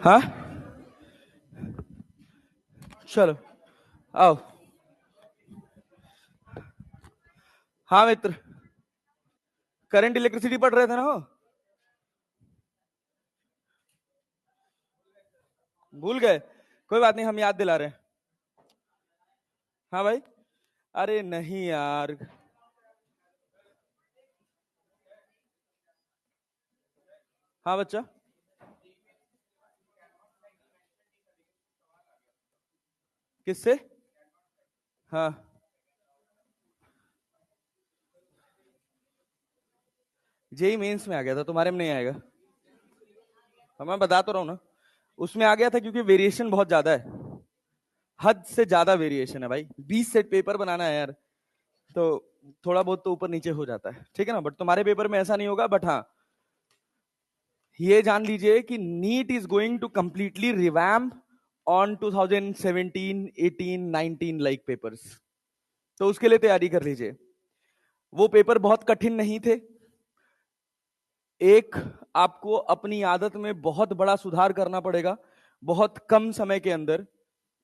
हाँ चलो आओ। हाँ मित्र, करंट इलेक्ट्रिसिटी पढ़ रहे थे ना हो? भूल गए? कोई बात नहीं, हम याद दिला रहे हैं। हाँ भाई। अरे नहीं यार, हाँ बच्चा। किससे? हाँ जेई मेंस में आ गया था, तुम्हारे में नहीं आएगा। हाँ, मैं बता तो रहा हूँ ना, उसमें आ गया था क्योंकि वेरिएशन बहुत ज्यादा है। हद से ज्यादा वेरिएशन है भाई, 20 सेट पेपर बनाना है यार, तो थोड़ा बहुत तो ऊपर नीचे हो जाता है, ठीक है ना। बट तुम्हारे पेपर में ऐसा नहीं होगा। बट हाँ, ये जान लीजिए कि NEET is going to completely revamp on 2017, 18, 19 like papers. तो उसके लिए तैयारी कर लीजिए। वो पेपर बहुत कठिन नहीं थे। एक, आपको अपनी आदत में बहुत बड़ा सुधार करना पड़ेगा बहुत कम समय के अंदर,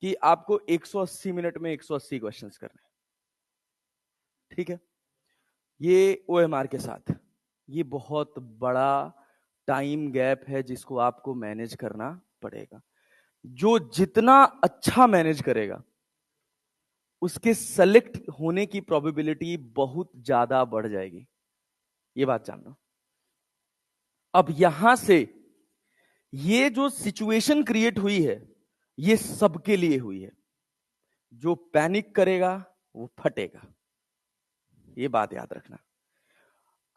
कि आपको 180 मिनट में 180 क्वेश्चंस करने हैं, ठीक है। ये ओएमआर के साथ ये बहुत बड़ा टाइम गैप है जिसको आपको मैनेज करना पड़ेगा। जो जितना अच्छा मैनेज करेगा उसके सेलेक्ट होने की प्रोबेबिलिटी बहुत ज्यादा बढ़ जाएगी, ये बात जानना। अब यहां से ये जो सिचुएशन क्रिएट हुई है ये सबके लिए हुई है। जो पैनिक करेगा वो फटेगा, ये बात याद रखना।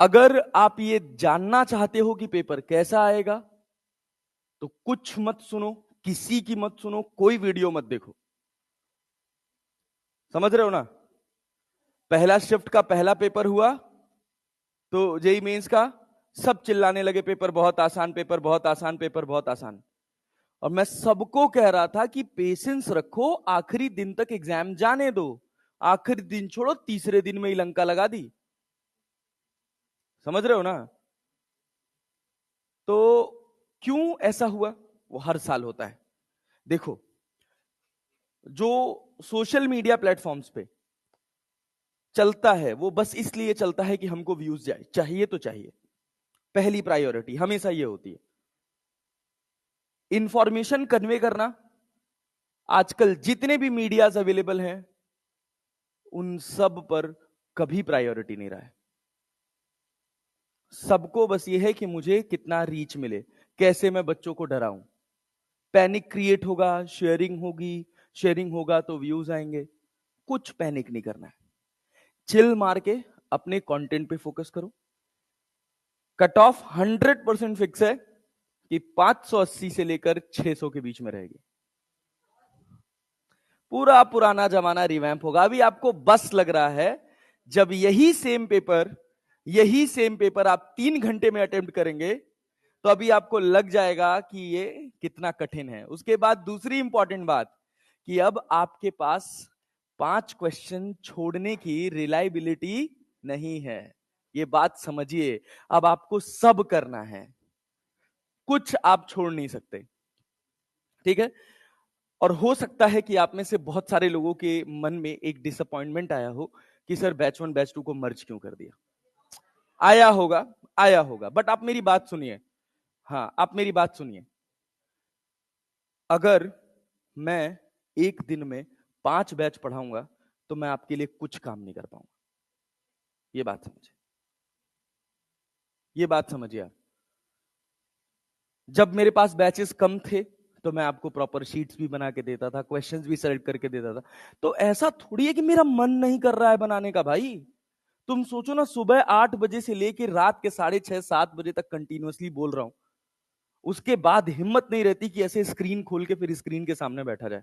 अगर आप ये जानना चाहते हो कि पेपर कैसा आएगा तो कुछ मत सुनो, किसी की मत सुनो, कोई वीडियो मत देखो। समझ रहे हो ना? पहला शिफ्ट का पहला पेपर हुआ तो जेई मेंस का सब चिल्लाने लगे पेपर बहुत आसान, पेपर बहुत आसान, पेपर बहुत आसान। और मैं सबको कह रहा था कि पेशेंस रखो, आखिरी दिन तक एग्जाम जाने दो। आखिरी दिन छोड़ो, तीसरे दिन में ही लंका लगा दी। समझ रहे हो ना? तो क्यों ऐसा हुआ? वो हर साल होता है। देखो, जो सोशल मीडिया प्लेटफॉर्म्स पे चलता है वो बस इसलिए चलता है कि हमको व्यूज जाए, चाहिए तो चाहिए। पहली प्रायोरिटी हमेशा ये होती है। इंफॉर्मेशन कन्वे करना, आजकल जितने भी मीडियाज अवेलेबल हैं उन सब पर कभी प्रायोरिटी नहीं रहा है। सबको बस ये है कि मुझे कितना रीच मिले, कैसे मैं बच्चों को डराऊं। पैनिक क्रिएट होगा, शेयरिंग होगी, शेयरिंग होगा तो व्यूज आएंगे। कुछ पैनिक नहीं करना है, चिल मार के अपने कंटेंट पे फोकस करो। कट ऑफ 100% फिक्स है कि 580 से लेकर 600 के बीच में रहेगी। पूरा पुराना जमाना रिवैम्प होगा। अभी आपको बस लग रहा है, जब यही सेम पेपर आप 3 घंटे में अटेम्प्ट करेंगे तो अभी आपको लग जाएगा कि ये कितना कठिन है। उसके बाद दूसरी इंपॉर्टेंट बात कि अब आपके पास 5 क्वेश्चन छोड़ने की रिलायबिलिटी नहीं है। ये बात समझिए, अब आपको सब करना है, कुछ आप छोड़ नहीं सकते, ठीक है। और हो सकता है कि आप में से बहुत सारे लोगों के मन में एक डिसअपॉइंटमेंट आया हो कि सर बैच 1 बैच 2 को मर्ज क्यों कर दिया। आया होगा, आया होगा। बट आप मेरी बात सुनिए, हाँ आप मेरी बात सुनिए। अगर मैं एक दिन में 5 बैच पढ़ाऊंगा तो मैं आपके लिए कुछ काम नहीं कर पाऊंगा। ये बात समझिए, ये बात समझिए आप। जब मेरे पास बैचेस कम थे तो मैं आपको प्रॉपर शीट्स भी बना के देता था, क्वेश्चंस भी सेलेक्ट करके देता था। तो ऐसा थोड़ी है कि मेरा मन नहीं कर रहा है बनाने का भाई। तुम सोचो ना, सुबह 8 बजे से लेकर रात के 6:30 7 बजे तक कंटिन्यूअसली बोल रहा हूं, उसके बाद हिम्मत नहीं रहती कि ऐसे स्क्रीन खोल के फिर स्क्रीन के सामने बैठा जाए।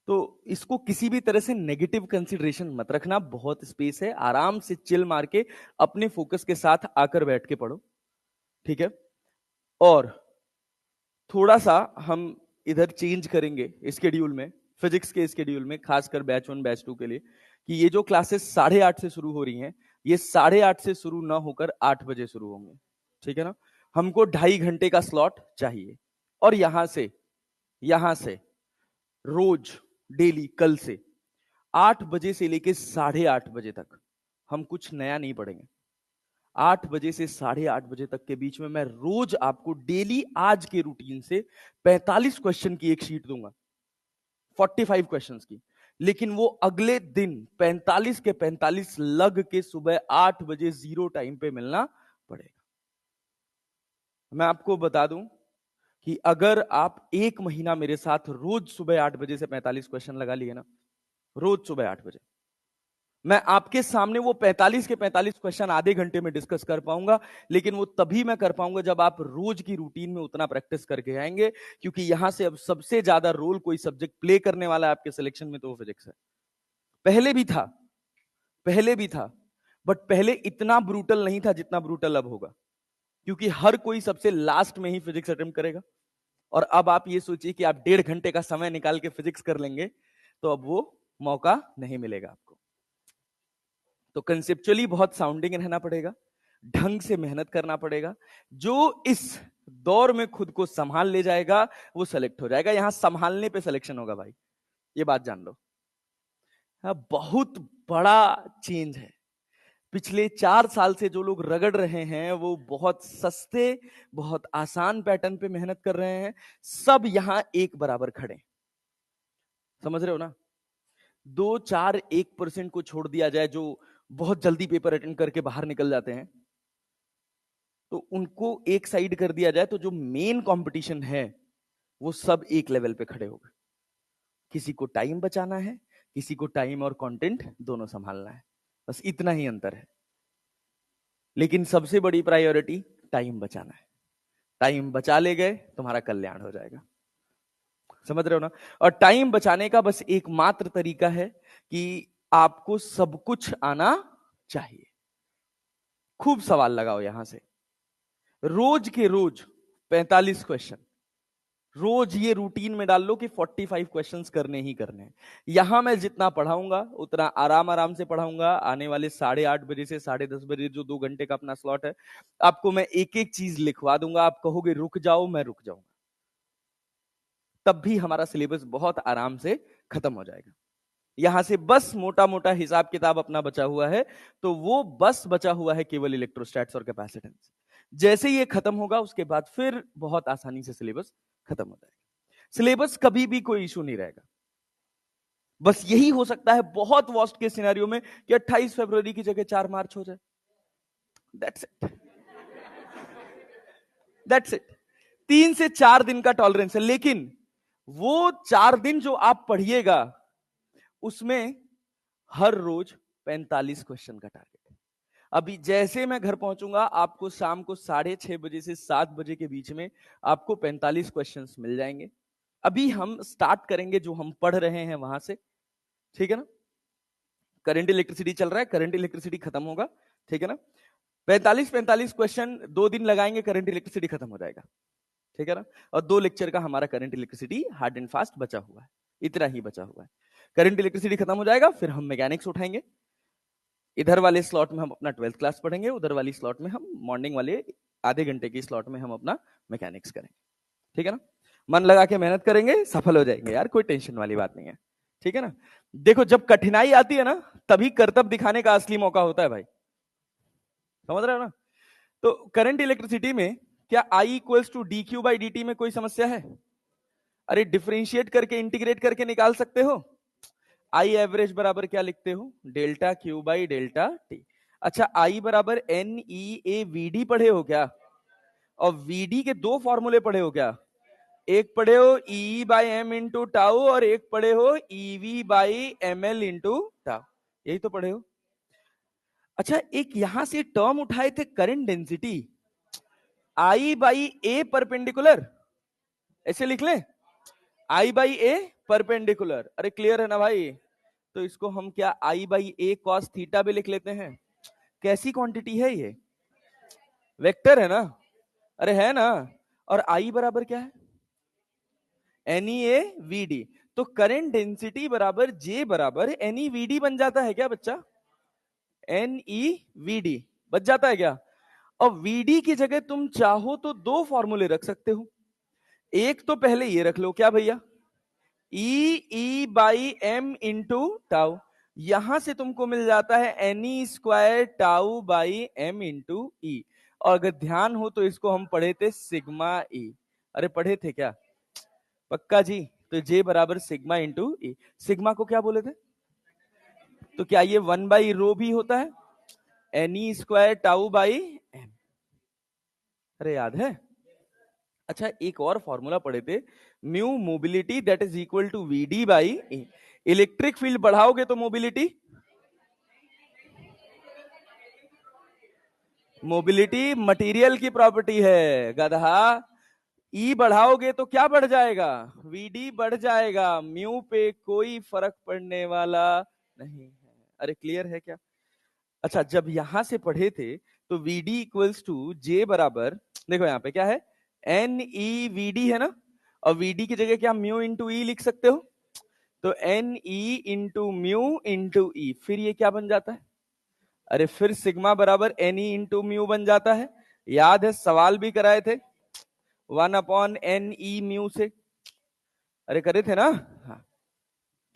तो इसको किसी भी तरह से नेगेटिव कंसीडरेशन मत रखना, बहुत स्पेस है, आराम से चिल मार के अपने फोकस के साथ आकर बैठ के पढ़ो, ठीक है। और थोड़ा सा हम इधर चेंज करेंगे स्केड्यूल में, फिजिक्स के स्केड्यूल में, खासकर बैच 1 बैच 2 के लिए, कि ये जो क्लासेस 8:30 से शुरू हो रही हैं ये 8:30 से शुरू ना होकर 8 बजे शुरू होंगे, ठीक है ना। हमको 2.5 घंटे का स्लॉट चाहिए, और यहां से रोज डेली कल से 8 बजे से लेके 8:30 बजे तक हम कुछ नया नहीं पढ़ेंगे। 8 बजे से 8:30 बजे तक के बीच में मैं रोज आपको डेली आज के रूटीन से 45 क्वेश्चन की एक शीट दूंगा, 45 क्वेश्चंस की, लेकिन वो अगले दिन 45 के 45 लग के सुबह 8 बजे 0 टाइम पे मिलना पड़ेगा। मैं आपको बता दूं कि अगर आप 1 महीना मेरे साथ रोज सुबह 8 बजे से 45 क्वेश्चन लगा लिए ना, रोज सुबह 8 बजे, मैं आपके सामने वो 45 के 45 क्वेश्चन आधे घंटे में डिस्कस कर पाऊंगा, लेकिन वो तभी मैं कर पाऊंगा जब आप रोज की रूटीन में उतना प्रैक्टिस करके आएंगे, क्योंकि यहां से अब सबसे ज्यादा रोल कोई सब्जेक्ट प्ले करने वाला है आपके सिलेक्शन में तो वो फिजिक्स है। पहले भी था, बट पहले इतना ब्रूटल नहीं था जितना ब्रूटल अब होगा, क्योंकि हर कोई सबसे लास्ट में ही फिजिक्स अटेम्प्ट करेगा। और अब आप ये सोचिए कि आप 1.5 घंटे का समय निकाल के फिजिक्स कर लेंगे, तो अब वो मौका नहीं मिलेगा आपको। तो कंसेप्चुअली बहुत साउंडिंग रहना पड़ेगा, ढंग से मेहनत करना पड़ेगा। जो इस दौर में खुद को संभाल ले जाएगा वो सेलेक्ट हो जाएगा। यहां संभालने पे सिलेक्शन होगा भाई, ये बात जान लो। हाँ, बहुत बड़ा चेंज है। पिछले 4 साल से जो लोग रगड़ रहे हैं वो बहुत सस्ते, बहुत आसान पैटर्न पे मेहनत कर रहे हैं, सब यहां एक बराबर खड़े। समझ रहे हो ना? 2-4-1% को छोड़ दिया जाए जो बहुत जल्दी पेपर अटेंड करके बाहर निकल जाते हैं, तो उनको एक साइड कर दिया जाए, तो जो मेन कंपटीशन है वो सब एक लेवल पे खड़े हो गए। किसी को टाइम बचाना है, किसी को टाइम और कंटेंट दोनों संभालना है, बस इतना ही अंतर है। लेकिन सबसे बड़ी प्रायोरिटी टाइम बचाना है। टाइम बचा ले गए, तुम्हारा कल्याण हो जाएगा। समझ रहे हो ना? और टाइम बचाने का बस एकमात्र तरीका है कि आपको सब कुछ आना चाहिए। खूब सवाल लगाओ यहां से, रोज के रोज 45 क्वेश्चन, रोज ये रूटीन में डाल लो कि 45 क्वेश्चंस करने ही करने हैं। यहां मैं जितना पढ़ाऊंगा उतना आराम आराम से पढ़ाऊंगा। आने वाले 8:30 बजे से 10:30 बजे जो 2 घंटे का अपना स्लॉट है, आपको मैं एक एक चीज लिखवा दूंगा। आप कहोगे रुक जाओ, मैं रुक जाऊंगा, तब भी हमारा सिलेबस बहुत आराम से खत्म हो जाएगा। यहां से बस मोटा मोटा हिसाब किताब अपना बचा हुआ है, तो वो बस बचा हुआ है केवल इलेक्ट्रोस्टैट्स और कैपेसिटेंस। जैसे ये खत्म होगा उसके बाद फिर बहुत आसानी से सिलेबस खत्म हो जाएगा। सिलेबस कभी भी कोई इशू नहीं रहेगा। बस यही हो सकता है बहुत वर्स्ट के सिनेरियो में कि 28 फरवरी की जगह 4 मार्च हो जाए। That's it, that's it. 3 से 4 दिन का टॉलरेंस है, लेकिन वो 4 दिन जो आप पढ़िएगा उसमें हर रोज 45 क्वेश्चन का टारगेट है। अभी जैसे मैं घर पहुंचूंगा, आपको शाम को 6:30 बजे से 7 बजे के बीच में आपको 45 क्वेश्चंस मिल जाएंगे। अभी हम स्टार्ट करेंगे जो हम पढ़ रहे हैं वहां से, ठीक है ना? करंट इलेक्ट्रिसिटी चल रहा है, करंट इलेक्ट्रिसिटी खत्म होगा, ठीक है ना? 45 क्वेश्चन 2 दिन लगाएंगे, करंट इलेक्ट्रिसिटी खत्म हो जाएगा, ठीक है ना? और 2 लेक्चर का हमारा current electricity hard and fast बचा हुआ है, इतना ही बचा हुआ है। करंट इलेक्ट्रिसिटी खत्म हो जाएगा, फिर हम मैकेनिक्स उठाएंगे। इधर वाले स्लॉट में हम अपना 12th क्लास पढ़ेंगे, उधर वाली स्लॉट में हम मॉर्निंग वाले आधे घंटे की स्लॉट में हम अपना मैकेनिक्स करेंगे, ठीक है ना? मन लगा के मेहनत करेंगे, सफल हो जाएंगे यार, कोई टेंशन वाली बात नहीं है, ठीक है ना? देखो, जब कठिनाई आती है ना, तभी करतब दिखाने का असली मौका होता है भाई। समझ रहे हो ना? तो करंट इलेक्ट्रिसिटी में क्या I equals to D Q by D T में कोई समस्या है? अरे डिफरेंशिएट करके इंटीग्रेट करके निकाल सकते हो। आई एवरेज बराबर क्या लिखते हो? Delta Q by delta T. अच्छा, आई बराबर N E A V D पढ़े हो क्या? और वी डी के 2 फॉर्मूले पढ़े हो क्या? एक पढ़े हो E by M into tau, और एक पढ़े हो E V by M L into tau, यही तो पढ़े हो। अच्छा, एक यहां से टर्म उठाए थे current density, I by A perpendicular, ऐसे लिख ले, आई बाई ए परपेंडिकुलर। अरे क्लियर है ना भाई? तो इसको हम क्या आई बाई ए कॉस थीटा भी लिख लेते हैं। कैसी क्वांटिटी है ये? वेक्टर है ना? अरे है ना? और आई बराबर क्या है? N E A V D. तो करंट डेंसिटी बराबर जे बराबर एन ई वी डी बन जाता है क्या बच्चा? एन ई वी डी बच जाता है क्या? और वीडी की जगह तुम चाहो तो दो फॉर्मूले रख सकते हो। एक तो पहले ये रख लो, क्या भैया, E by M into tau, यहां से तुमको मिल जाता है N E square tau by M into E. और अगर ध्यान हो तो इसको हम पढ़े थे सिग्मा ई। अरे पढ़े थे क्या, पक्का जी? तो जे बराबर सिग्मा इंटू ई। सिग्मा को क्या बोले थे, तो क्या ये 1/रो भी होता है, N E square tau by M. अरे याद है? अच्छा, एक और फॉर्मूला पढ़े थे, mu mobility that is equal to V D by A. Electric field बढ़ाओगे तो मोबिलिटी, मोबिलिटी मटेरियल की प्रॉपर्टी है गधा। ई बढ़ाओगे तो क्या बढ़ जाएगा, वीडी बढ़ जाएगा, म्यू पे कोई फर्क पड़ने वाला नहीं है। अरे क्लियर है क्या? अच्छा, जब यहां से पढ़े थे तो वीडी इक्वल्स टू जे बराबर, देखो यहां पे क्या है, एन ई वीडी है ना, और वीडी की जगह क्या म्यू इंटू ई लिख सकते हो, तो N E into mu into E, फिर ये क्या बन जाता है, अरे फिर सिग्मा बराबर एन ई इंटू म्यू बन जाता है। याद है सवाल भी कराए थे, 1/n e म्यू से, अरे करे थे ना? हाँ,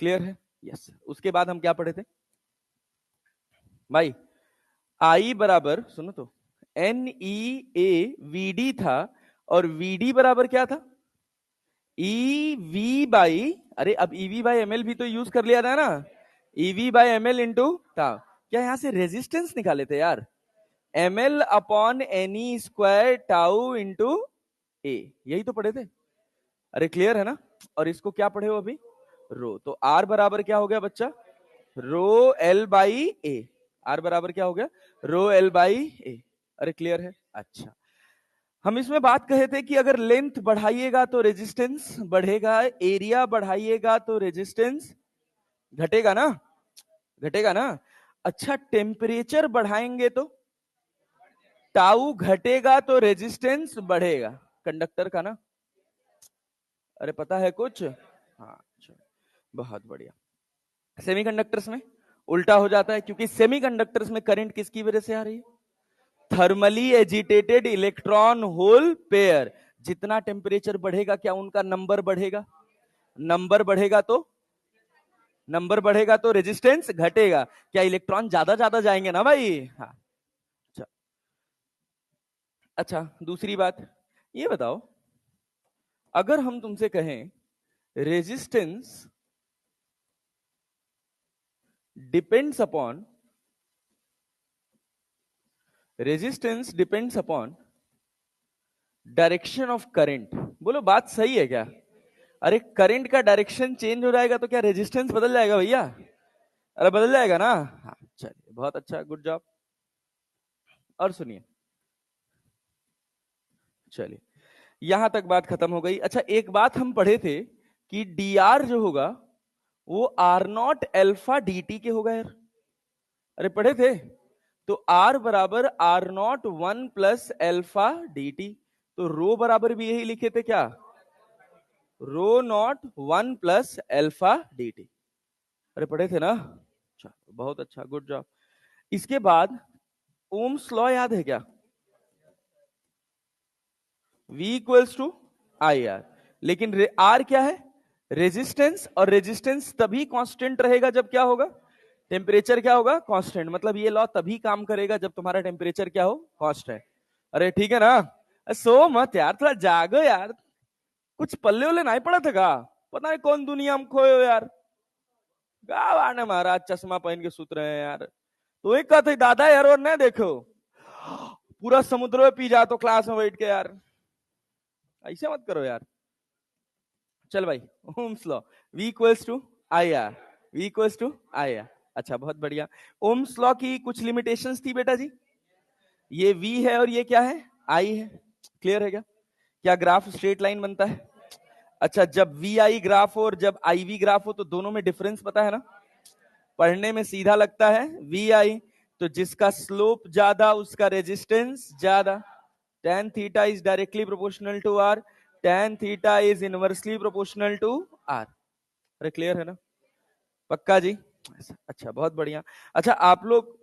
क्लियर है? यस। उसके बाद हम क्या पढ़े थे भाई, आई बराबर, सुनो तो, N E A V D था, और वी डी बराबर क्या था, ई वी बाई, अरे अब E V by M L भी तो यूज कर लिया था ना, E V by M L into था, क्या यहां से रेजिस्टेंस निकाले थे यार, M L upon N E square tau into A, यही तो पढ़े थे। अरे क्लियर है ना? और इसको क्या पढ़े हो अभी, रो, तो आर बराबर क्या हो गया बच्चा, rho L by A. R बराबर क्या हो गया, रो एल बाई ए। अरे क्लियर है? अच्छा, हम इसमें बात कहे थे कि अगर लेंथ बढ़ाइएगा तो रेजिस्टेंस बढ़ेगा, एरिया बढ़ाइएगा तो रेजिस्टेंस घटेगा ना, घटेगा ना। अच्छा, टेम्परेचर बढ़ाएंगे तो टाउ घटेगा तो रेजिस्टेंस बढ़ेगा, कंडक्टर का ना। अरे पता है कुछ? हाँ, बहुत बढ़िया। सेमीकंडक्टर्स में उल्टा हो जाता है, क्योंकि सेमीकंडक्टर्स में करंट किसकी वजह से आ रही है, thermally agitated electron hole pair. जितना टेम्परेचर बढ़ेगा क्या उनका नंबर बढ़ेगा, नंबर बढ़ेगा तो, नंबर बढ़ेगा तो रेजिस्टेंस घटेगा, क्या इलेक्ट्रॉन ज्यादा ज्यादा जाएंगे ना भाई। हाँ, अच्छा। अच्छा, दूसरी बात ये बताओ, अगर हम तुमसे कहें resistance depends upon, resistance depends upon direction of current, बोलो बात सही है क्या? अरे करंट का डायरेक्शन चेंज हो जाएगा तो क्या रेजिस्टेंस बदल जाएगा भैया? अरे बदल जाएगा ना। हाँ, चलिए बहुत अच्छा, गुड जॉब। और सुनिए, चलिए यहां तक बात खत्म हो गई। अच्छा, एक बात हम पढ़े थे कि डी आर जो होगा वो R naught alpha D T के होगा यार, अरे पढ़े थे, तो आर बराबर R naught 1 + alpha D T, तो रो बराबर भी यही लिखे थे क्या, rho naught 1 + alpha D T. अरे पढ़े थे ना? अच्छा, बहुत अच्छा, गुड जॉब। इसके बाद ओम्स लॉ याद है क्या, V equals to I R, लेकिन आर क्या है, रेजिस्टेंस, और रेजिस्टेंस तभी कांस्टेंट रहेगा जब क्या होगा, टेम्परेचर क्या होगा, कांस्टेंट। मतलब ये लॉ तभी काम करेगा जब तुम्हारा टेम्परेचर क्या हो, कांस्टेंट। अरे ठीक है ना? सो मत यार, थोड़ा जागो यार, कुछ पल्ले वल्ले नहीं पड़ा था का, पता नहीं कौन दुनिया में खोए हो यार। गाँव आने महाराज चश्मा पहन के सुत रहे हैं यार, तो एक कहते दादा यार और नहीं देखो, पूरा समुद्र में पी जा तो क्लास में बैठ के यार, ऐसे मत करो यार। चल भाई, Ohm's law, V equals to I R, V equals to I R. अच्छा, बहुत बढ़िया। ओम्स लॉ की कुछ लिमिटेशंस थी बेटा जी, ये V है और ये क्या है, I है। क्लियर है क्या? क्या ग्राफ स्ट्रेट लाइन बनता है? अच्छा, जब वी आई ग्राफ हो और जब आई वी ग्राफ हो तो दोनों में डिफरेंस पता है ना, पढ़ने में सीधा लगता है, वी आई, तो जिसका स्लोप ज्यादा उसका रेजिस्टेंस ज्यादा, tan theta is directly proportional to R, tan theta is inversely proportional to R. अरे क्लियर है ना? पक्का जी? अच्छा, बहुत बढ़िया। अच्छा, आप लोग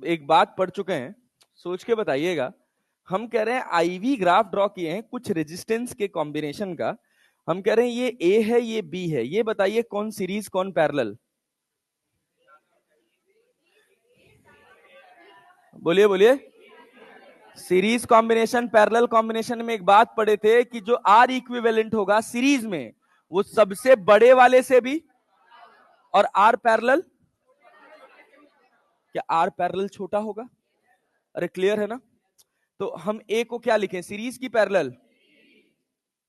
एक बात पढ़ चुके हैं, सोच के बताइएगा, हम कह रहे हैं आईवी ग्राफ ड्रॉ किए हैं कुछ रेजिस्टेंस के कॉम्बिनेशन का। हम कह रहे हैं ये ए है ये बी है, ये बताइए कौन सीरीज कौन पैरेलल? बोलिए बोलिए। सीरीज कॉम्बिनेशन पैरेलल कॉम्बिनेशन में एक बात पढ़े थे कि जो आर इक्विवेलेंट होगा सीरीज में वो सबसे बड़े वाले से भी, और आर पैरेलल, क्या आर पैरेलल छोटा होगा? अरे क्लियर है ना? तो हम ए को क्या लिखें, सीरीज की पैरेलल?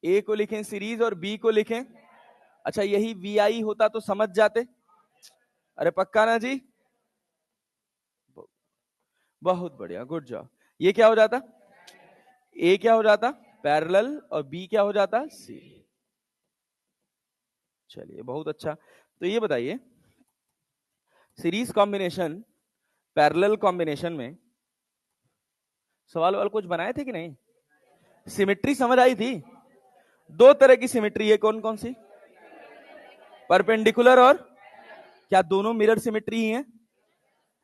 ए को लिखें सीरीज और बी को लिखें, अच्छा यही वी आई होता तो समझ जाते। अरे पक्का ना जी? बहुत बढ़िया, गुड जॉब। ये क्या हो जाता? ए क्या हो जाता? पैरेलल, और बी क्या हो जाता? सी। चलिए बहुत अच्छा। तो ये बताइए सीरीज कॉम्बिनेशन पैरेलल कॉम्बिनेशन में सवाल वाल कुछ बनाए थे कि नहीं? सिमेट्री समझ आई थी? दो तरह की सिमेट्री है, कौन कौन सी? परपेंडिकुलर और क्या दोनों मिरर सिमेट्री ही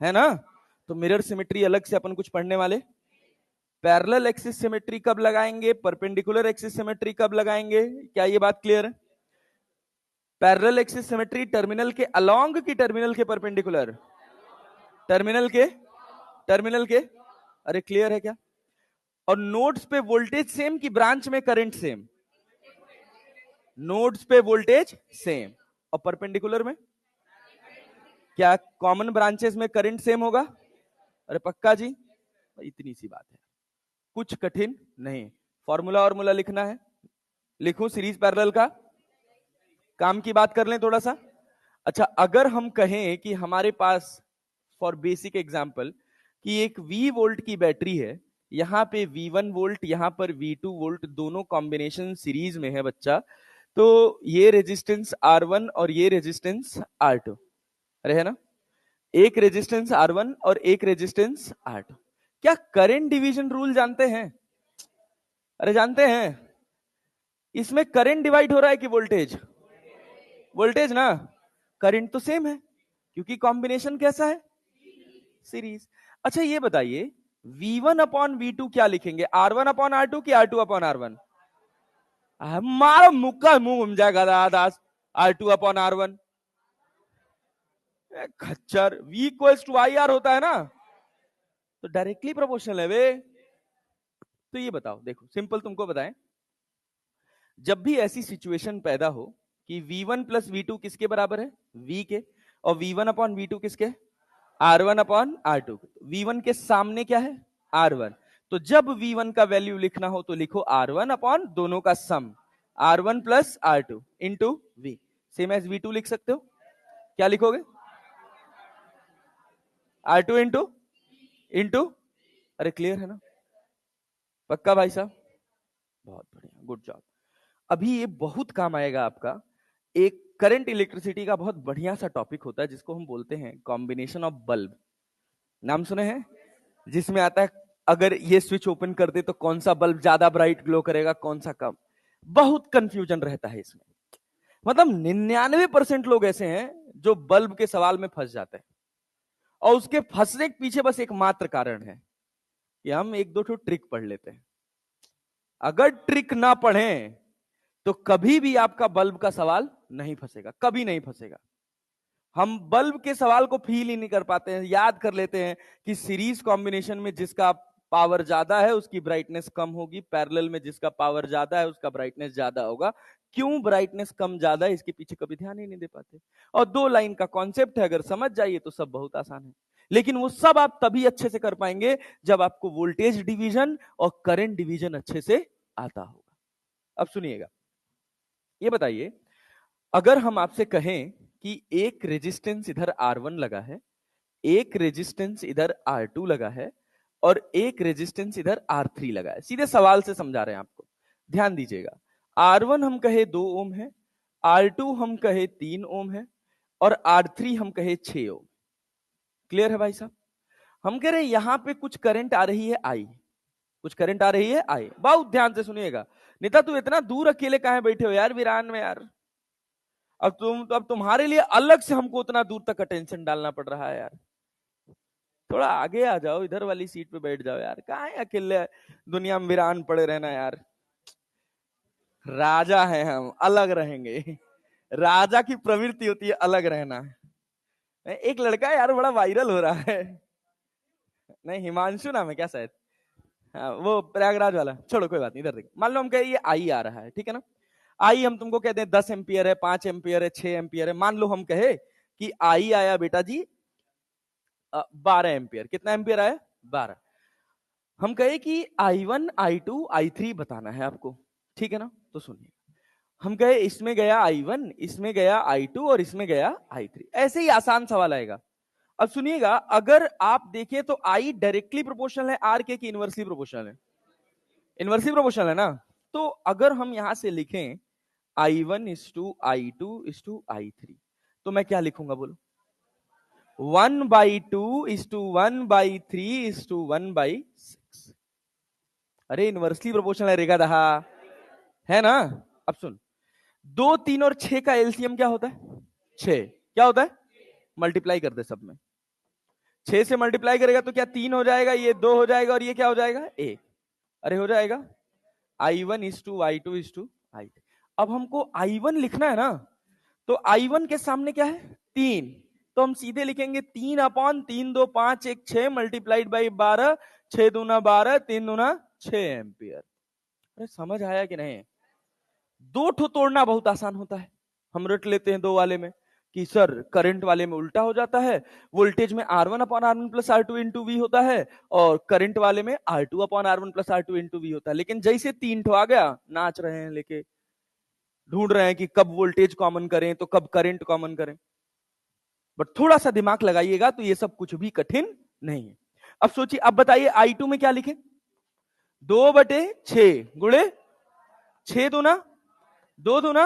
है ना? तो मिरर सिमेट्री अलग से अपन कुछ पढ़ने वाले। पैरेलल एक्सिस सिमेट्री कब लगाएंगे, परपेंडिकुलर एक्सिस सिमेट्री कब लगाएंगे, क्या ये बात क्लियर है? पैरेलल एक्सिस सिमेट्री टर्मिनल के अलोंग की टर्मिनल के परपेंडिकुलर? टर्मिनल के। अरे क्लियर है क्या? और नोड्स पे वोल्टेज सेम कि ब्रांच में करंट सेम? नोड्स पे वोल्टेज सेम। और परपेंडिकुलर में क्या कॉमन ब्रांचेस में करंट सेम होगा? अरे पक्का जी? इतनी सी बात है, कुछ कठिन नहीं। फॉर्मूला और मूला लिखना है, लिखूं सीरीज पैरेलल का? काम की बात कर लें थोड़ा सा। अच्छा अगर हम कहें कि हमारे पास फॉर बेसिक एग्जांपल कि एक V वोल्ट की बैटरी है, यहां पे V1 वोल्ट, यहां पर V2 वोल्ट, दोनों कॉम्बिनेशन सीरीज में है बच्चा, तो ये रेजिस्टेंस R1 और ये रेजिस्टेंस R2, अरे है ना? एक रेजिस्टेंस R1 और एक रेजिस्टेंस R2। क्या करंट डिवीजन रूल जानते हैं? अरे जानते हैं। इसमें करंट डिवाइड हो रहा है कि वोल्टेज? वोल्टेज ना। करंट तो सेम है क्योंकि कॉम्बिनेशन कैसा है? सीरीज। अच्छा ये बताइए V1 अपॉन V2 क्या लिखेंगे, R1 अपॉन R2 की R2 अपॉन R1? मारो मुक्का मुंह घूम जाएगा दास। R2 अपॉन R1 खच्चर, V इक्वल्स टू IR होता है ना, तो डायरेक्टली प्रोपोर्शनल है वे। तो ये बताओ, देखो सिंपल तुमको बताएं, जब भी ऐसी सिचुएशन पैदा हो कि V1 प्लस V2 किसके बराबर है? V के। और V1 अपॉन V2 किसके? R1 upon R2। V1 के सामने क्या है? R1। तो जब V1 का वैल्यू लिखना हो तो लिखो R1 अपॉन दोनों का sum, R1 plus R2 into V। Same as V2 लिख सकते हो, क्या लिखोगे? R2 इंटू, अरे क्लियर है ना? पक्का भाई साहब? बहुत बढ़िया, गुड जॉब। अभी ये बहुत काम आएगा आपका। एक करंट इलेक्ट्रिसिटी का बहुत बढ़िया सा टॉपिक होता है जिसको हम बोलते हैं कॉम्बिनेशन ऑफ बल्ब। नाम सुने हैं? जिसमें आता है अगर ये स्विच ओपन कर दे तो कौन सा बल्ब ज्यादा ब्राइट ग्लो करेगा, कौन सा कम। बहुत कंफ्यूजन रहता है इसमें। मतलब 99% लोग ऐसे हैं जो बल्ब के सवाल में फंस जाते हैं, और उसके फंसने के पीछे बस एक मात्र कारण है कि हम एक दो ट्रिक पढ़ लेते हैं। अगर ट्रिक ना पढ़ें तो कभी भी आपका बल्ब का सवाल नहीं फंसेगा, कभी नहीं फंसेगा। हम बल्ब के सवाल को फील ही नहीं कर पाते हैं, याद कर लेते हैं कि सीरीज कॉम्बिनेशन में जिसका पावर ज्यादा है उसकी ब्राइटनेस कम होगी, पैरेलल में जिसका पावर ज्यादा है उसका ब्राइटनेस ज्यादा होगा। क्यों ब्राइटनेस कम ज्यादा है इसके पीछे कभी ध्यान ही नहीं दे पाते। और 2 लाइन का कॉन्सेप्ट है, अगर समझ जाइए तो सब बहुत आसान है। लेकिन वो सब आप तभी अच्छे से कर पाएंगे जब आपको वोल्टेज डिवीजन और करंट डिवीजन अच्छे से आता होगा। अब सुनिएगा, ये बताइए अगर हम आपसे कहें कि एक रेजिस्टेंस इधर R1 लगा है, एक रेजिस्टेंस इधर R2 लगा है, और एक रेजिस्टेंस इधर R3 लगा है। सीधे सवाल से समझा रहे हैं आपको, ध्यान दीजिएगा। R1 हम कहे 2 ओम है, R2 हम कहे 3 ओम है, और R3 हम कहे 6 ओम। क्लियर है भाई साहब? हम कह रहे हैं यहां पे कुछ करंट आ रही है I, कुछ करंट आ रही है I। बहुत ध्यान से सुनिएगा। नेता तू इतना दूर अकेले कहां बैठे हो यार वीरान में यार? अब तुम्हारे लिए अलग से हमको उतना दूर तक अटेंशन डालना पड़ रहा है यार। थोड़ा आगे आ जाओ, इधर वाली सीट पे बैठ जाओ यार, कहाँ है अकेले दुनिया में वीरान पड़े रहना यार। राजा है हम, अलग रहेंगे। राजा की प्रवृत्ति होती है अलग रहना। एक लड़का यार बड़ा वायरल हो रहा है, नहीं हिमांशु नाम है क्या शायद, हाँ, वो प्रयागराज वाला, छोड़ो कोई बात नहीं। इधर देखो, मान लो हम कहे ये आई आ रहा है, ठीक है ना। आई हम तुमको कहते हैं 10 एम्पियर है, 5 एम्पियर है, 6 एम्पियर है। मान लो हम कहे कि आई आया बेटा जी 12 एम्पियर। कितना एम्पियर आया? 12। हम कहे कि I1 I2 I3 बताना है आपको, ठीक है ना। तो सुनिए, हम कहे इसमें गया I1, इसमें गया I2 और इसमें गया I3। ऐसे ही आसान सवाल आएगा। अब सुनिएगा, अगर आप देखें तो I डायरेक्टली प्रोपोर्शनल है R के कि इनवर्सली प्रोपोर्शनल है? इनवर्सली प्रोपोर्शनल है ना। तो अगर हम यहां से लिखें I1 is to I2 is to I3, तो मैं क्या लिखूंगा बोलो? 1/2 इज टू 1/3 इज टू 1/6। अरे इनवर्सली प्रोपोर्शनल है रेगा दहा, है ना। अब सुन, 2, 3 और 6 का एलसीएम क्या होता है? 6। क्या होता है? मल्टीप्लाई कर दे सब में। 6 से मल्टीप्लाई करेगा तो क्या 3 हो जाएगा, ये 2 हो जाएगा और ये क्या हो जाएगा? 1। अरे हो जाएगा। I1 is to I2 is to I3। अब हमको I1 लिखना है ना, तो I1 के सामने क्या है? 3। तो हम सीधे लिखेंगे 3/3, 2 5 1 6 मल्टीप्लाइड बाई 12, 6 दूना 12, 3 दूना 6 एम्पियर। अरे समझ आया कि नहीं? दो ठो तोड़ना बहुत आसान होता है। हम रट लेते हैं दो वाले में कि सर करंट वाले में उल्टा हो जाता है, वोल्टेज में R1/R1 plus R2 into we होता है, और करंट वाले में R2/R1 plus R2 into we होता है। लेकिन जैसे 3 ठो आ गया, नाच रहे हैं लेके, ढूंढ रहे हैं कि कब वोल्टेज कॉमन करें तो कब करंट कॉमन करें। बट थोड़ा सा दिमाग लगाइएगा तो ये सब कुछ भी कठिन नहीं है। अब सोचिए, अब बताइए I2 में क्या लिखें? 2/6 गुणे 6 दूना 2 दूना,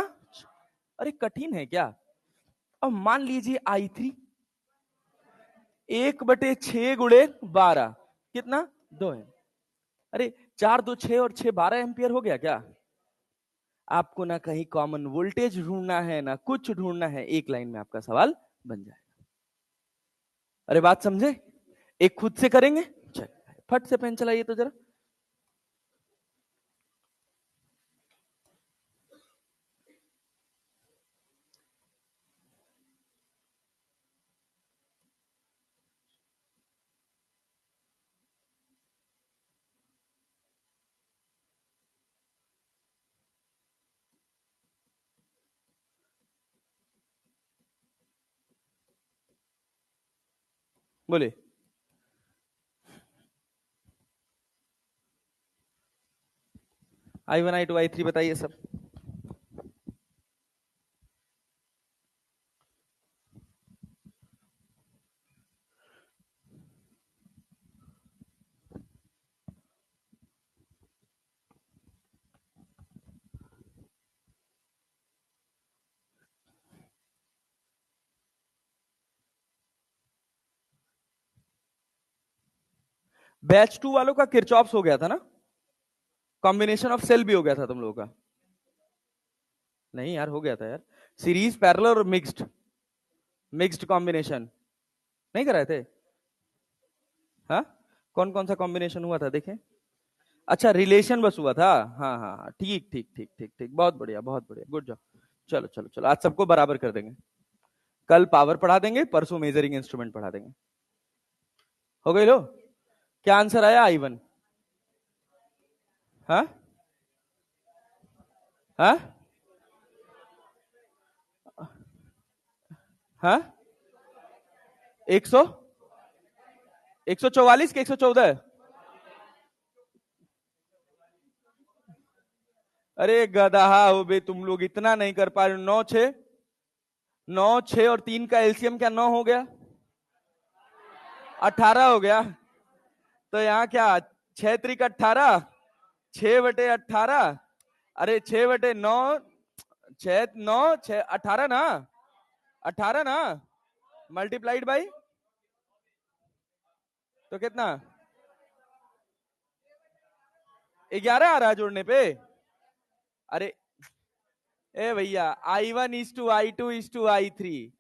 अरे कठिन है क्या? अब मान लीजिए I3 1/6 गुणे 12, कितना? 2 है। अरे 4 2 6 और 6 12 एम्पियर हो गया क्या? आपको ना कहीं कॉमन वोल्टेज ढूंढना है ना कुछ ढूंढना है, एक लाइन में आपका सवाल बन जाएगा। अरे बात समझे? एक खुद से करेंगे, चल फट से पेन चलाइए तो जरा। बोले I1 I2 I3 बताइए सब। बैच 2 वालों का किरचॉप्स हो गया था ना, कॉम्बिनेशन ऑफ सेल भी हो गया था तुम लोगों का? नहीं यार, हो गया था यार। सीरीज पैरेलल और मिक्स्ड, मिक्स्ड कॉम्बिनेशन नहीं कराए थे? हाँ, कौन कौन सा कॉम्बिनेशन हुआ था देखें। अच्छा रिलेशन बस हुआ था। हाँ हाँ हाँ, ठीक ठीक ठीक ठीक ठीक, बहुत बढ़िया बहुत बढ़िया, गुड जॉब। चलो चलो चलो, आज सबको बराबर कर देंगे। कल पावर पढ़ा देंगे, परसों मेजरिंग इंस्ट्रूमेंट पढ़ा देंगे। हो गई लो। क्या आंसर आया? I1। हाँ हाँ हाँ, 100 144 के 114? अरे गधा हो बे, तुम लोग इतना नहीं कर पा रहे। 9 6 और 3 का एलसीएम क्या 9 हो गया? 18 हो गया। तो यहाँ क्या 6 त्रिक 18, 6/18। अरे 6/9, 6 9 6 18 ना, 18 ना, मल्टीप्लाइड बाई तो कितना? 11 आ रहा है जोड़ने पे। अरे ए भैया, I1 is to I2 is to I3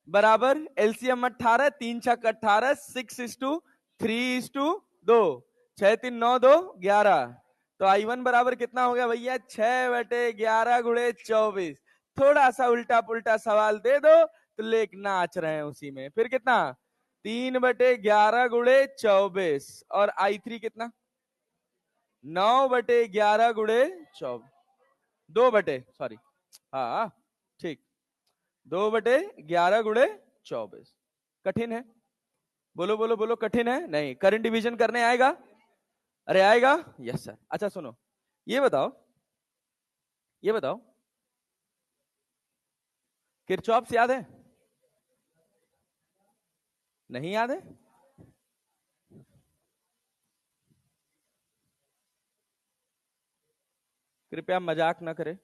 बराबर एलसीएम 18, 3 6 18, 6 इज टू 3:2, 6 3 9 2 11। तो I1 बराबर कितना हो गया भैया? 6/11 गुणे 24। थोड़ा सा उल्टा पुल्टा सवाल दे दो तो लेक नाच रहे हैं उसी में। फिर कितना? 3/11 गुणे 24। और I3 कितना? 9/11 गुणे 24। 2 बटे, हाँ ठीक, 2/11 गुणे 24। कठिन है? बोलो बोलो बोलो, कठिन है? नहीं। करंट डिवीजन करने आएगा? अरे आएगा। Yes sir. अच्छा सुनो, ये बताओ, ये बताओ, किरचॉप्स याद है? नहीं याद है? कृपया मजाक ना करें,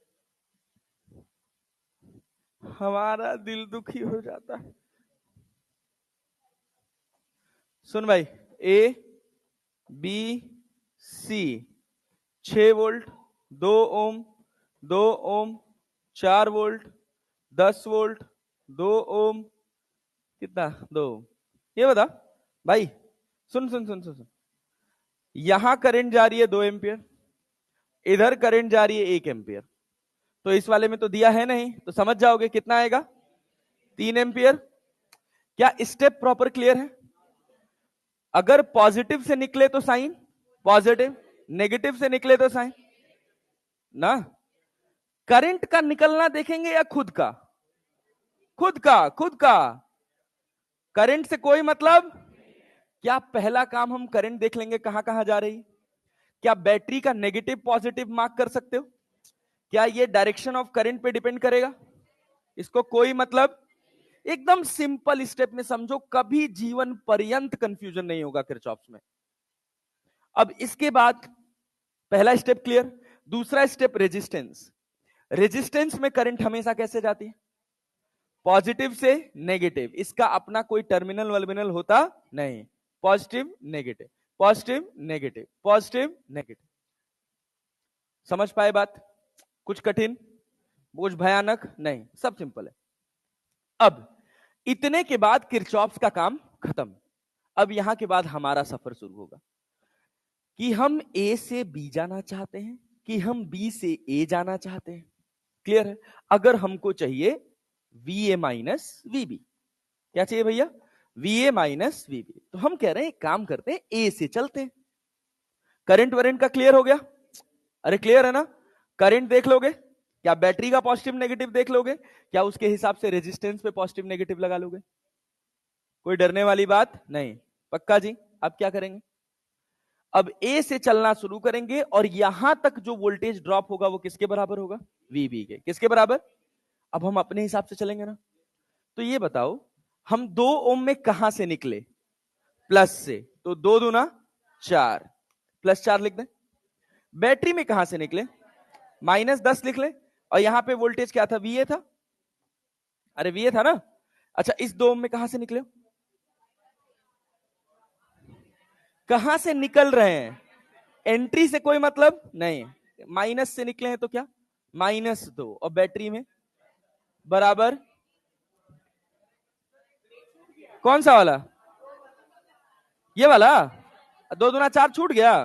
हमारा दिल दुखी हो जाता है। सुन भाई, A B C, 6 volt, 2 ohm, 2 ohm, 4 volt, 10 volt, 2 ohm, कितना? 2। ये बता भाई, सुन सुन सुन सुन सुन, यहां करंट जा रही है 2 एम्पियर, इधर करंट जा रही है 1 एम्पियर। तो इस वाले में तो दिया है नहीं, तो समझ जाओगे कितना आएगा? 3 एम्पियर। क्या स्टेप प्रॉपर क्लियर है? अगर पॉजिटिव से निकले तो साइन पॉजिटिव, नेगेटिव से निकले तो साइन ना। करंट का निकलना देखेंगे या खुद का? खुद का, खुद का। करंट से कोई मतलब। क्या पहला काम हम करंट देख लेंगे कहां कहां जा रही? क्या बैटरी का नेगेटिव पॉजिटिव मार्क कर सकते हो? क्या ये डायरेक्शन ऑफ करंट पे डिपेंड करेगा? इसको कोई मतलब। एकदम सिंपल स्टेप में समझो, कभी जीवन पर्यंत कंफ्यूजन नहीं होगा किरचॉफ्स में। अब इसके बाद पहला स्टेप क्लियर। दूसरा स्टेप रेजिस्टेंस। रेजिस्टेंस में करंट हमेशा कैसे जाती है? पॉजिटिव से नेगेटिव। इसका अपना कोई टर्मिनल वर्मिनल होता नहीं। Positive negative, positive negative, positive negative. समझ पाए बात? कुछ कठिन, कुछ भयानक नहीं, सब सिंपल है। अब इतने के बाद किरचॉफ्स का काम खत्म। अब यहां के बाद हमारा सफर शुरू होगा कि हम ए से बी जाना चाहते हैं कि हम बी से ए जाना चाहते हैं। क्लियर है? अगर हमको चाहिए वी ए माइनस वीबी, क्या चाहिए भैया? वी ए माइनस वीबी। तो हम कह रहे हैं एक काम करते हैं, ए से चलते हैं। करंट वरेंट का क्लियर हो गया? अरे क्लियर है ना? करंट देख लोगे, क्या बैटरी का पॉजिटिव नेगेटिव देख लोगे, क्या उसके हिसाब से रेजिस्टेंस पे पॉजिटिव नेगेटिव लगा लोगे? कोई डरने वाली बात नहीं। पक्का जी? अब क्या करेंगे? अब ए से चलना शुरू करेंगे और यहां तक जो वोल्टेज ड्रॉप होगा वो किसके बराबर होगा? वीबी के। किसके बराबर? अब हम अपने हिसाब से चलेंगे ना। तो ये बताओ, हम 2 ओम में कहां से निकले? प्लस से। तो 2 दूना 4, +4 लिख दें। बैटरी में कहां से निकले? -10 लिख ले। और यहां पे वोल्टेज क्या था? वीए था। अरे वीए था ना। अच्छा, इस 2 ओम में कहां से निकले? कहां से निकल रहे हैं? एंट्री से कोई मतलब नहीं। माइनस से निकले हैं तो क्या? -2। और बैटरी में बराबर कौन सा वाला? ये वाला। 2 दूना 4 छूट गया,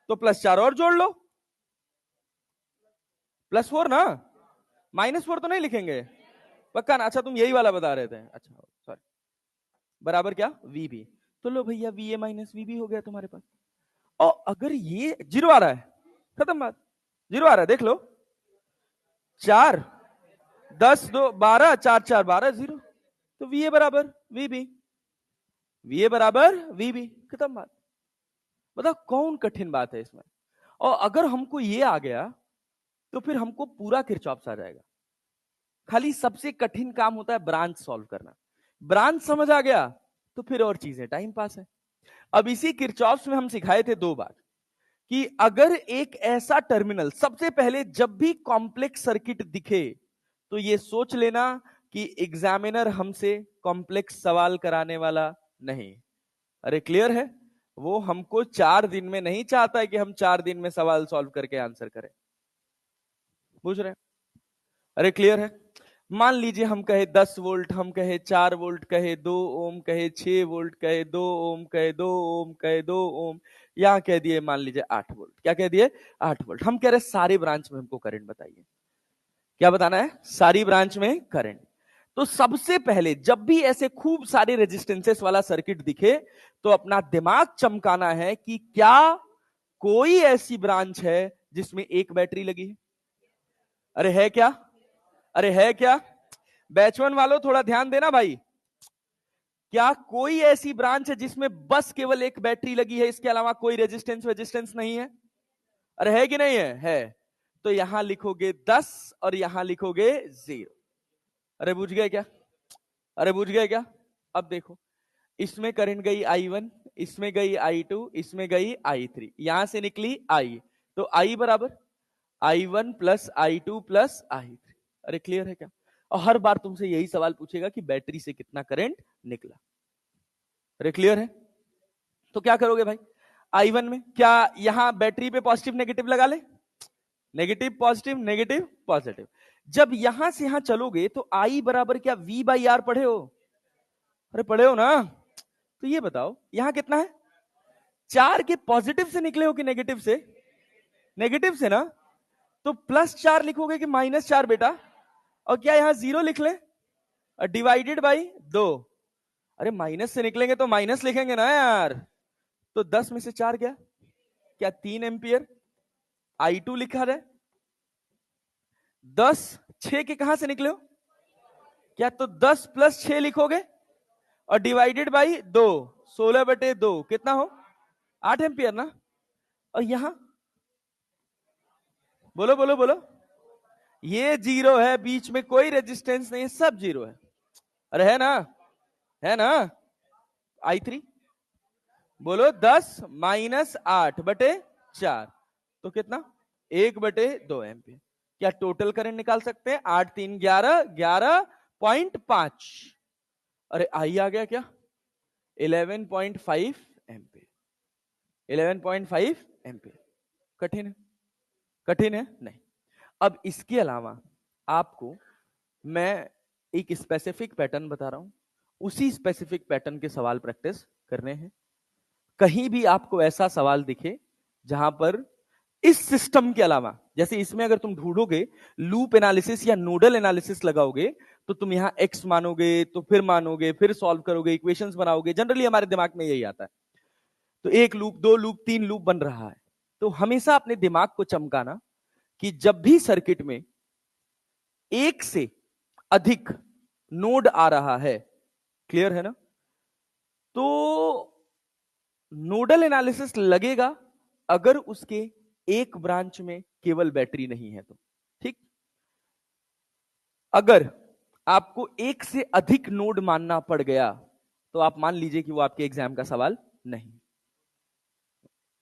तो +4 और जोड़ लो। +4 ना, -4 तो नहीं लिखेंगे? पक्का ना? अच्छा तुम यही वाला बता रहे थे। अच्छा सॉरी। बराबर क्या? वीबी। तो लो भैया, वी ए माइनस वीबी हो गया तुम्हारे पास। और अगर ये जीरो आ रहा है, खत्म बात। जीरो आ रहा है, देख लो। 4 10 2 12, 4 4 12, 0। तो वी ए बराबर वीबी, वी ए बराबर वीबी, खत्म बात। बताओ कौन कठिन बात है इसमें? और अगर हमको ये आ गया तो फिर हमको पूरा किरचॉप्स आ जाएगा। खाली सबसे कठिन काम होता है ब्रांच सॉल्व करना। ब्रांच समझ आ गया तो फिर और चीजें टाइम पास है। अब इसी किरचॉप्स में हम सिखाए थे 2 बार कि अगर एक ऐसा टर्मिनल, सबसे पहले जब भी कॉम्प्लेक्स सर्किट दिखे तो ये सोच लेना कि एग्जामिनर हमसे कॉम्प्लेक्स सवाल कराने वाला नहीं। अरे क्लियर है? वो हमको 4 दिन में नहीं चाहता है कि हम 4 दिन में सवाल सॉल्व करके आंसर करें। पूछ रहे हैं? अरे क्लियर है? मान लीजिए हम कहे 10 वोल्ट, हम कहे 4 वोल्ट, कहे 2 ओम, कहे 6 वोल्ट, कहे 2 ओम, कहे 2 ओम, कहे 2 ओम, यहां कह दिए मान लीजिए 8 वोल्ट। क्या कह दिए? 8 वोल्ट। हम कह रहे सारे ब्रांच में हमको करंट बताइए। क्या बताना है? सारी ब्रांच में करंट। तो सबसे पहले जब भी ऐसे खूब सारे रेजिस्टेंसेस वाला सर्किट दिखे तो अपना दिमाग चमकाना है कि क्या कोई ऐसी ब्रांच है जिसमें एक बैटरी लगी है? अरे है क्या? अरे है क्या? बैच वन वालों थोड़ा ध्यान देना भाई। क्या कोई ऐसी ब्रांच है जिसमें बस केवल एक बैटरी लगी है, इसके अलावा कोई रेजिस्टेंस वेजिस्टेंस नहीं है? अरे है कि नहीं है? है। तो यहां लिखोगे 10 और यहां लिखोगे 0। अरे बुझ गए क्या? अरे बुझ गए क्या? अब देखो, इसमें करंट गई I1, इसमें गई I2, इसमें गई I3, यहां से निकली I। तो I बराबर I1 plus I2 plus I3। अरे क्लियर है क्या? और हर बार तुमसे यही सवाल पूछेगा कि बैटरी से कितना करंट निकला। अरे क्लियर है? तो क्या करोगे भाई? I1 में क्या यहां बैटरी पे पॉजिटिव नेगेटिव लगा ले? Negative positive negative positive. जब यहां से यहां चलोगे तो I बराबर क्या V/R पढ़े हो? अरे पढ़े हो ना? तो ये बताओ यहां कितना है? 4 के पॉजिटिव से निकले हो कि नेगेटिव से? नेगेटिव से ना? तो +4 लिखोगे कि -4 बेटा? और क्या यहां 0 लिख ले? Divided by 2। अरे माइनस से निकलेंगे तो माइनस लिखेंगे ना यार। तो 10 में से 4 क्या? क्या 3 एंपियर? I2 लिखा रहे 10, 6 के कहां से निकले हो? क्या तो 10 + 6 लिखोगे और डिवाइडेड बाई 2, 16/2 कितना हो? 8 एंपियर ना? और यहां बोलो बोलो बोलो, ये 0 है, बीच में कोई रेजिस्टेंस नहीं है, सब 0 है। अरे है ना? है ना? I3 बोलो 10 - 8/4 तो कितना? 1/2 एम्पियर। क्या टोटल करंट निकाल सकते हैं? 8 3 11 11.5। अरे आई आ गया क्या? 11.5 एम्पियर। 11.5 एम्पियर। कठिन है? कठिन है नहीं। अब इसके अलावा आपको मैं एक स्पेसिफिक पैटर्न बता रहा हूं, उसी स्पेसिफिक पैटर्न के सवाल प्रैक्टिस करने हैं। कहीं भी आपको ऐसा सवाल दिखे जहां पर इस सिस्टम के अलावा, जैसे इसमें अगर तुम ढूंढोगे लूप एनालिसिस या नोडल एनालिसिस लगाओगे तो तुम यहां एक्स मानोगे, तो फिर मानोगे, फिर सॉल्व करोगे, इक्वेशंस बनाओगे, जनरली हमारे दिमाग में यही आता है। तो एक लूप, दो लूप, तीन लूप बन रहा है। तो हमेशा अपने दिमाग को चमकाना कि जब भी सर्किट में एक से अधिक नोड आ रहा है, क्लियर है ना, तो नोडल एनालिसिस लगेगा अगर उसके एक ब्रांच में केवल बैटरी नहीं है तो। ठीक? अगर आपको एक से अधिक नोड मानना पड़ गया तो आप मान लीजिए कि वो आपके एग्जाम का सवाल नहीं।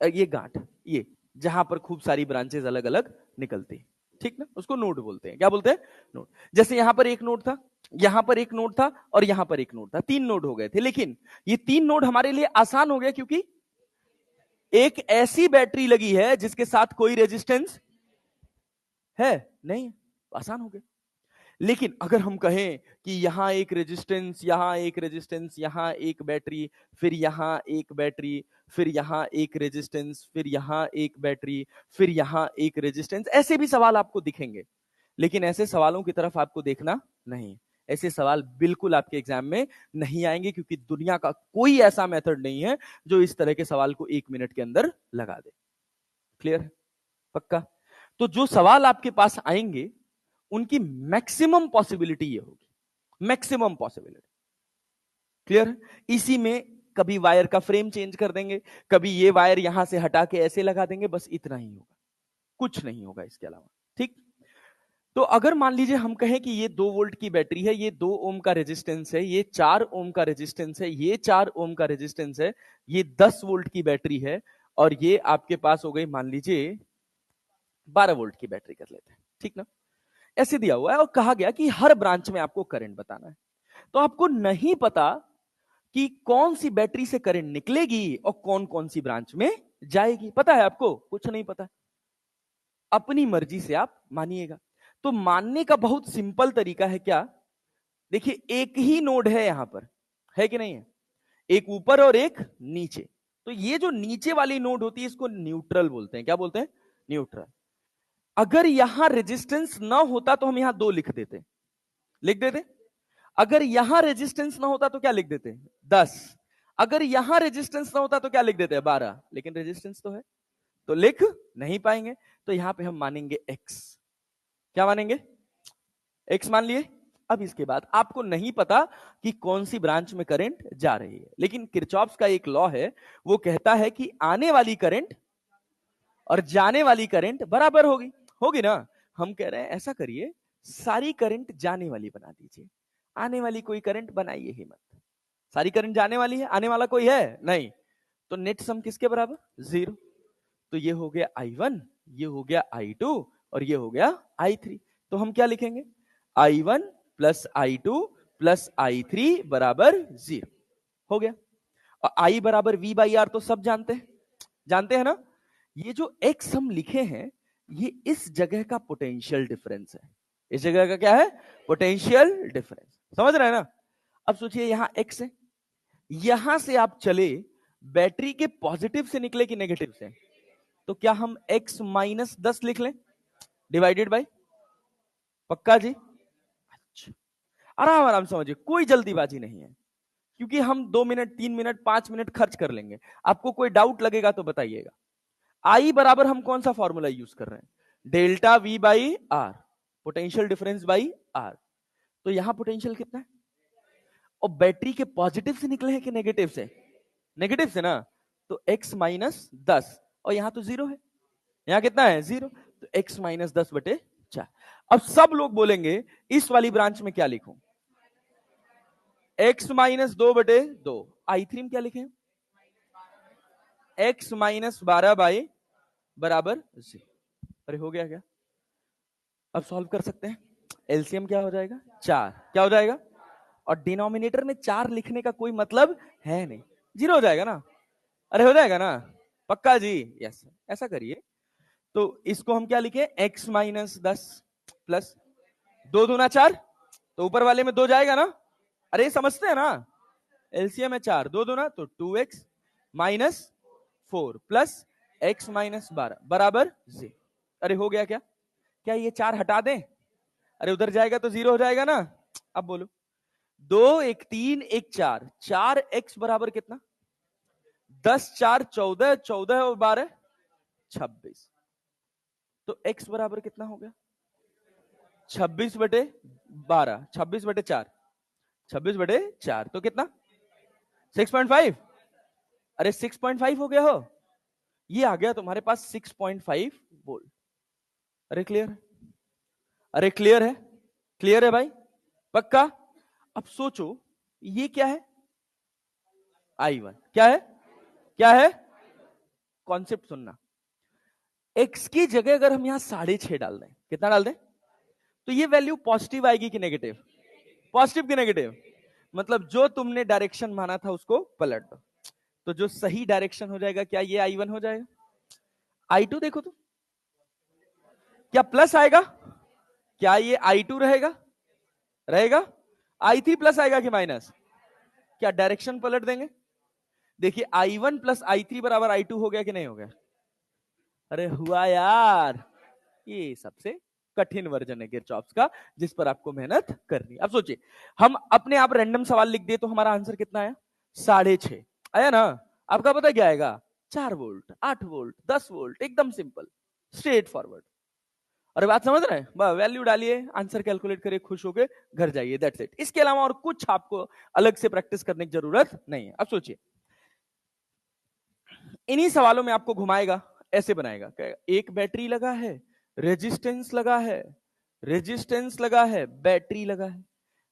ये गांठ, ये जहां पर खूब सारी ब्रांचेस अलग अलग निकलती, ठीक ना, उसको नोड बोलते हैं। क्या बोलते हैं? नोड। जैसे यहां पर एक नोड था, यहां पर एक नोड था और यहां पर एक नोड था, 3 नोड हो गए थे। लेकिन ये 3 नोड हमारे लिए आसान हो गया क्योंकि एक ऐसी बैटरी लगी है जिसके साथ कोई रेजिस्टेंस है नहीं, आसान हो गया। लेकिन अगर हम कहें कि यहां एक रेजिस्टेंस, यहां एक रेजिस्टेंस, यहां एक बैटरी, फिर यहां एक बैटरी, फिर यहां एक रेजिस्टेंस, फिर यहां एक बैटरी, फिर यहां एक रेजिस्टेंस, ऐसे भी सवाल आपको दिखेंगे। लेकिन ऐसे सवालों की तरफ आपको देखना नहीं। ऐसे सवाल बिल्कुल आपके एग्जाम में नहीं आएंगे क्योंकि दुनिया का कोई ऐसा मेथड नहीं है जो इस तरह के सवाल को 1 मिनट के अंदर लगा दे। क्लियर है? पक्का? तो जो सवाल आपके पास आएंगे उनकी मैक्सिमम पॉसिबिलिटी ये होगी, मैक्सिमम पॉसिबिलिटी। क्लियर है? इसी में कभी वायर का फ्रेम चेंज कर देंगे, कभी ये वायर यहां से हटा के ऐसे लगा देंगे, बस इतना ही होगा, कुछ नहीं होगा इसके अलावा। ठीक? तो अगर मान लीजिए हम कहें कि ये 2 वोल्ट की बैटरी है, ये 2 ओम का रेजिस्टेंस है, ये 4 ओम का रेजिस्टेंस है, ये 4 ओम का रेजिस्टेंस है, ये 10 वोल्ट की बैटरी है, और ये आपके पास हो गई मान लीजिए 12 वोल्ट की बैटरी कर लेते हैं। ठीक ना? ऐसे दिया हुआ है और कहा गया कि हर ब्रांच में आपको करंट बताना है। तो आपको नहीं पता कि कौन सी बैटरी से करंट निकलेगी और कौन कौन सी ब्रांच में जाएगी। पता है आपको? कुछ नहीं पता। अपनी मर्जी से आप मानिएगा। तो मानने का बहुत सिंपल तरीका है क्या, देखिए एक ही नोड है यहां पर, है कि नहीं है, एक ऊपर और एक नीचे। तो ये जो नीचे वाली नोड होती है इसको न्यूट्रल बोलते हैं, क्या बोलते हैं, न्यूट्रल। अगर यहां रेजिस्टेंस ना होता तो हम यहां 2 लिख देते, लिख देते। अगर यहां रेजिस्टेंस ना होता तो क्या लिख देते, 10। अगर यहां रेजिस्टेंस ना होता तो क्या लिख देते, 12। लेकिन रेजिस्टेंस तो है तो लिख नहीं पाएंगे, तो यहां पे हम मानेंगे x। क्या मानेंगे, x मान लिए। अब इसके बाद आपको नहीं पता कि कौन सी ब्रांच में करंट जा रही है, लेकिन किरचॉफ्स का एक लॉ है, वो कहता है कि आने वाली करंट और जाने वाली करंट बराबर होगी, होगी ना। हम कह रहे हैं ऐसा करिए, सारी करंट जाने वाली बना दीजिए, आने वाली कोई करंट बनाइए ही मत। सारी करंट जाने वाली है, आने वाला कोई है नहीं, तो नेट सम किसके बराबर, 0। तो ये हो गया I1, ये हो गया I2 और ये हो गया I3। तो हम क्या लिखेंगे, I1 plus I2 plus I3 बराबर 0 हो गया। और I बराबर V बाई R तो सब जानते हैं, जानते हैं ना। ये जो X हम लिखे हैं ये इस जगह का पोटेंशियल डिफरेंस है, इस जगह का क्या है, पोटेंशियल डिफरेंस, समझ रहे हैं ना। अब सोचिए यहां X है, यहां से आप चले बैटरी के पॉजिटिव से निकले कि नेगेटिव से, तो क्या हम x माइनस 10 लिख लें डिवाइडेड बाय, पक्का जी। अच्छा, आराम आराम समझिए, कोई जल्दीबाजी नहीं है, क्योंकि हम 2 मिनट 3 मिनट 5 मिनट खर्च कर लेंगे। आपको कोई डाउट लगेगा तो बताइएगा। आई बराबर हम कौन सा फॉर्मूला यूज कर रहे हैं, delta V by R, potential difference by R. तो यहां पोटेंशियल कितना है, और बैटरी के पॉजिटिव से निकले हैं कि नेगेटिव से, नेगेटिव से ना, तो x माइनस 10 और यहां तो 0 है, यहां कितना है 0, तो x माइनस 10 बटे 4। अब सब लोग बोलेंगे इस वाली ब्रांच में क्या लिखूं, x माइनस 2 बटे 2। I3 में क्या लिखें, x माइनस 12 बाई बराबर 0। अरे हो गया क्या, अब सॉल्व कर सकते हैं। एलसीएम क्या हो जाएगा, 4, क्या हो जाएगा, और डिनोमिनेटर में 4 लिखने का कोई मतलब है नहीं, 0 हो जाएगा ना। अरे हो जाएगा ना, पक्का जी, यस। ऐसा करिए, तो इसको हम क्या लिखे, x माइनस 10 प्लस 2 दूना 4, तो ऊपर वाले में 2 जाएगा ना, अरे समझते हैं ना, एलसीएम है 4, 2 दूना तो 2x minus 4 plus x minus 12 बराबर 0। अरे हो गया क्या, क्या ये 4 हटा दें, अरे उधर जाएगा तो 0 हो जाएगा ना। अब बोलो, 2 1 3 1 4, 4x बराबर कितना, 10 4 14, 14 और 12 26, तो x बराबर कितना हो गया, 26 बटे 12, 26 बटे 4, 26 बटे 4 तो कितना 6.5। अरे 6.5 हो गया हो, ये आ गया तुम्हारे पास 6.5 वोल्ट। अरे क्लियर है, अरे क्लियर है, क्लियर है भाई, पक्का। अब सोचो ये क्या है, I1 क्या है, क्या है, कॉन्सेप्ट सुनना। x की जगह अगर हम यहां 6.5 डाल दें, कितना डाल दें, तो ये वैल्यू पॉजिटिव आएगी कि नेगेटिव, पॉजिटिव की नेगेटिव, मतलब जो तुमने डायरेक्शन माना था उसको पलट दो, तो जो सही डायरेक्शन हो जाएगा क्या ये I1 हो जाएगा। I2 देखो तो क्या प्लस आएगा, क्या ये I2 रहेगा, रहेगा। I3 प्लस आएगा कि माइनस, क्या डायरेक्शन पलट देंगे। देखिए I1 प्लस I3 बराबर I2 हो गया कि नहीं हो गया, अरे हुआ यार। ये सबसे कठिन वर्जन है किरचॉफ्स का, जिस पर आपको मेहनत करनी। अब सोचिए हम अपने आप रैंडम सवाल लिख दिए तो हमारा आंसर कितना आया, 6.5 आया ना। आपका पता क्या आएगा, 4 वोल्ट 8 वोल्ट 10 वोल्ट, एकदम सिंपल स्ट्रेट फॉरवर्ड। अरे बात समझ रहे हैं, वैल्यू डालिए, आंसर कैलकुलेट करिए, खुश होके घर जाइए, दैट्स इट। इसके अलावा और कुछ आपको अलग से प्रैक्टिस करने की जरूरत नहीं है। अब सोचिए इन्हीं सवालों में आपको घुमाएगा, ऐसे बनाएगा, एक बैटरी लगा है, रेजिस्टेंस लगा है, रेजिस्टेंस लगा है, बैटरी लगा है,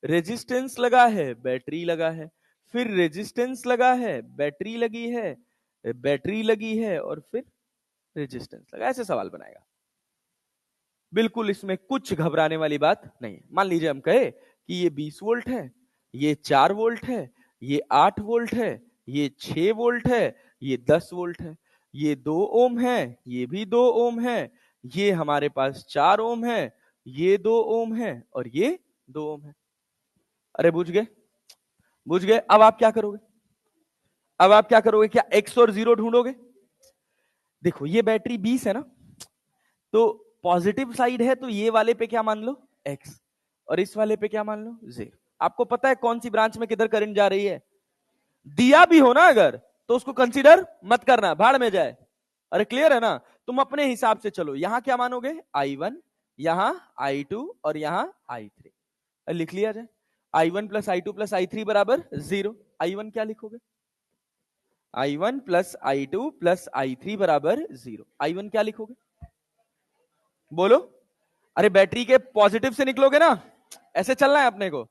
रेजिस्टेंस लगा है, बैटरी लगा है, फिर रेजिस्टेंस लगा है, बैटरी लगी है, बैटरी लगी है और फिर रेजिस्टेंस लगा, ऐसे सवाल बनाएगा। बिल्कुल इसमें कुछ घबराने वाली बात नहीं है। मान लीजिए हम कहे कि ये 20 वोल्ट है, ये 4 वोल्ट है, ये 8 वोल्ट है, ये 6 वोल्ट है, ये 10 वोल्ट है, ये 2 ओम है, ये भी 2 ओम है, ये हमारे पास 4 ओम है, ये 2 ओम है और ये 2 ओम है। अरे बुझ गए, बुझ गए। अब आप क्या करोगे? अब आप क्या करोगे? क्या एक्स और जीरो ढूंढोगे? देखो ये बैटरी 20 है ना, तो पॉजिटिव साइड है तो ये वाले पे क्या मान लो? एक्स। और इस वाले पे क्या मान लो? जीरो। आपको पता है कौन सी ब्रांच में किधर करंट जा रही है? दिया भी हो ना अगर, तो उसको कंसीडर मत करना, भाड़ में जाए। अरे क्लियर है ना? तुम अपने हिसाब से चलो। यहां क्या मानोगे? I1, यहां I2 और यहां I3। लिख लिया जाए। I1 plus I2 plus I3 बराबर 0। I1 क्या लिखोगे? I1 plus I2 plus I3 बराबर 0। I1 क्या लिखोगे? बोलो। अरे बैटरी के पॉजिटिव से निकलोगे ना, ऐसे चलना है अपने को।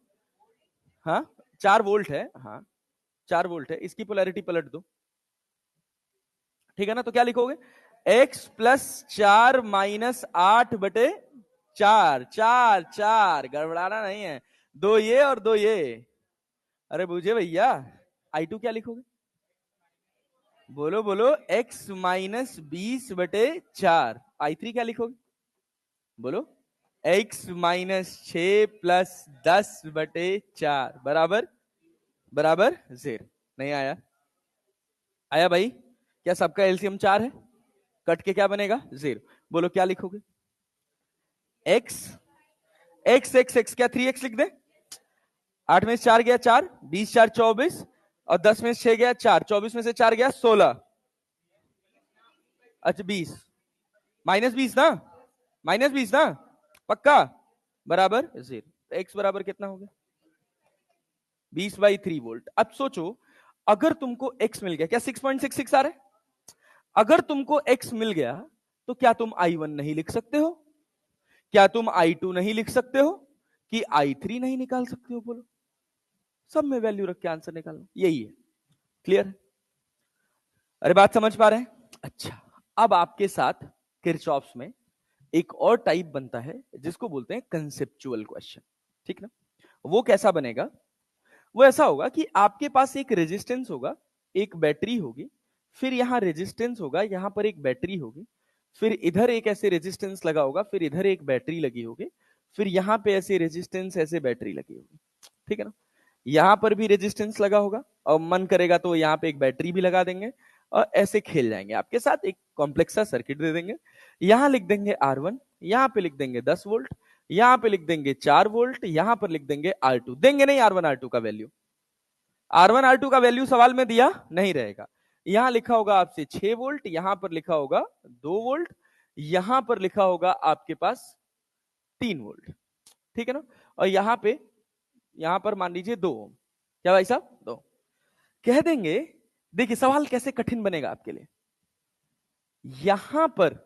हाँ, 4 वोल्ट है। हाँ, 4 वोल्ट है, इसकी पोलैरिटी पलट दो। ठीक है ना? तो क्या लिखोगे? x plus 4 - 8/4। 4 गड़बड़ाना नहीं है। 2 ये और 2 ये। अरे बुझे भैया। I2 क्या लिखोगे? बोलो बोलो। x - 20/4। I3 क्या लिखोगे? बोलो। x - 6 + 10/4 बराबर बराबर 0। नहीं आया? आया भाई? क्या सबका एलसीएम 4 है? कट के क्या बनेगा? 0। बोलो क्या लिखोगे? x x x x क्या 3x लिख दे? 8 में से 4 गया 4, 20 4 24, और 10 में से 6 गया 4, 24 में से 4 गया 16। अच्छा 20, -20 ना, -20 ना, पक्का? बराबर 0। एक्स बराबर कितना हो गया? 20/3 वोल्ट। अब सोचो, अगर तुमको एक्स मिल गया, क्या 6.66 आ रहा है? अगर तुमको एक्स मिल गया, तो क्या तुम I1 नहीं लिख सकते हो? क्या तुम I2 नहीं लिख सकते हो? कि I3 नहीं निकाल सकते हो? बोलो। सब में वैल्यू रख के आंसर निकालना, यही है। क्लियर है? अरे बात समझ पा रहे हैं? अच्छा, अब आपके साथ किरचॉफ्स में एक और टाइप बनता है जिसको बोलते हैं कंसेप्चुअल क्वेश्चन। ठीक ना? वो कैसा बनेगा? वो ऐसा होगा कि आपके पास एक रेजिस्टेंस होगा, एक बैटरी होगी, फिर यहां रेजिस्टेंस होगा, यहां पर एक बैटरी होगी, फिर इधर एक ऐसे रेजिस्टेंस लगा होगा, फिर इधर एक बैटरी लगी होगी, फिर यहां पे ऐसे रेजिस्टेंस ऐसे बैटरी लगी होगी। ठीक है ना? यहां पर भी रेजिस्टेंस लगा होगा, और मन करेगा तो यहां पे एक बैटरी भी लगा देंगे, और ऐसे खेल जाएंगे आपके साथ, एक कॉम्प्लेक्स सा सर्किट दे देंगे। यहां लिख देंगे R1, यहां पे लिख देंगे 10 वोल्ट, यहां पे लिख देंगे 4 वोल्ट, यहां पर लिख देंगे R2। देंगे नहीं R1 R2 का वैल्यू? R1 R2 का वैल्यू सवाल में दिया नहीं रहेगा। यहां लिखा होगा आपसे 6 वोल्ट, यहां पर लिखा होगा 2 वोल्ट, यहां पर लिखा होगा आपके पास 3 वोल्ट। ठीक है ना? और यहां पर मान लीजिए 2 ओम। क्या भाई साहब? 2 कह देंगे। देखिए सवाल कैसे कठिन बनेगा आपके लिए। यहां पर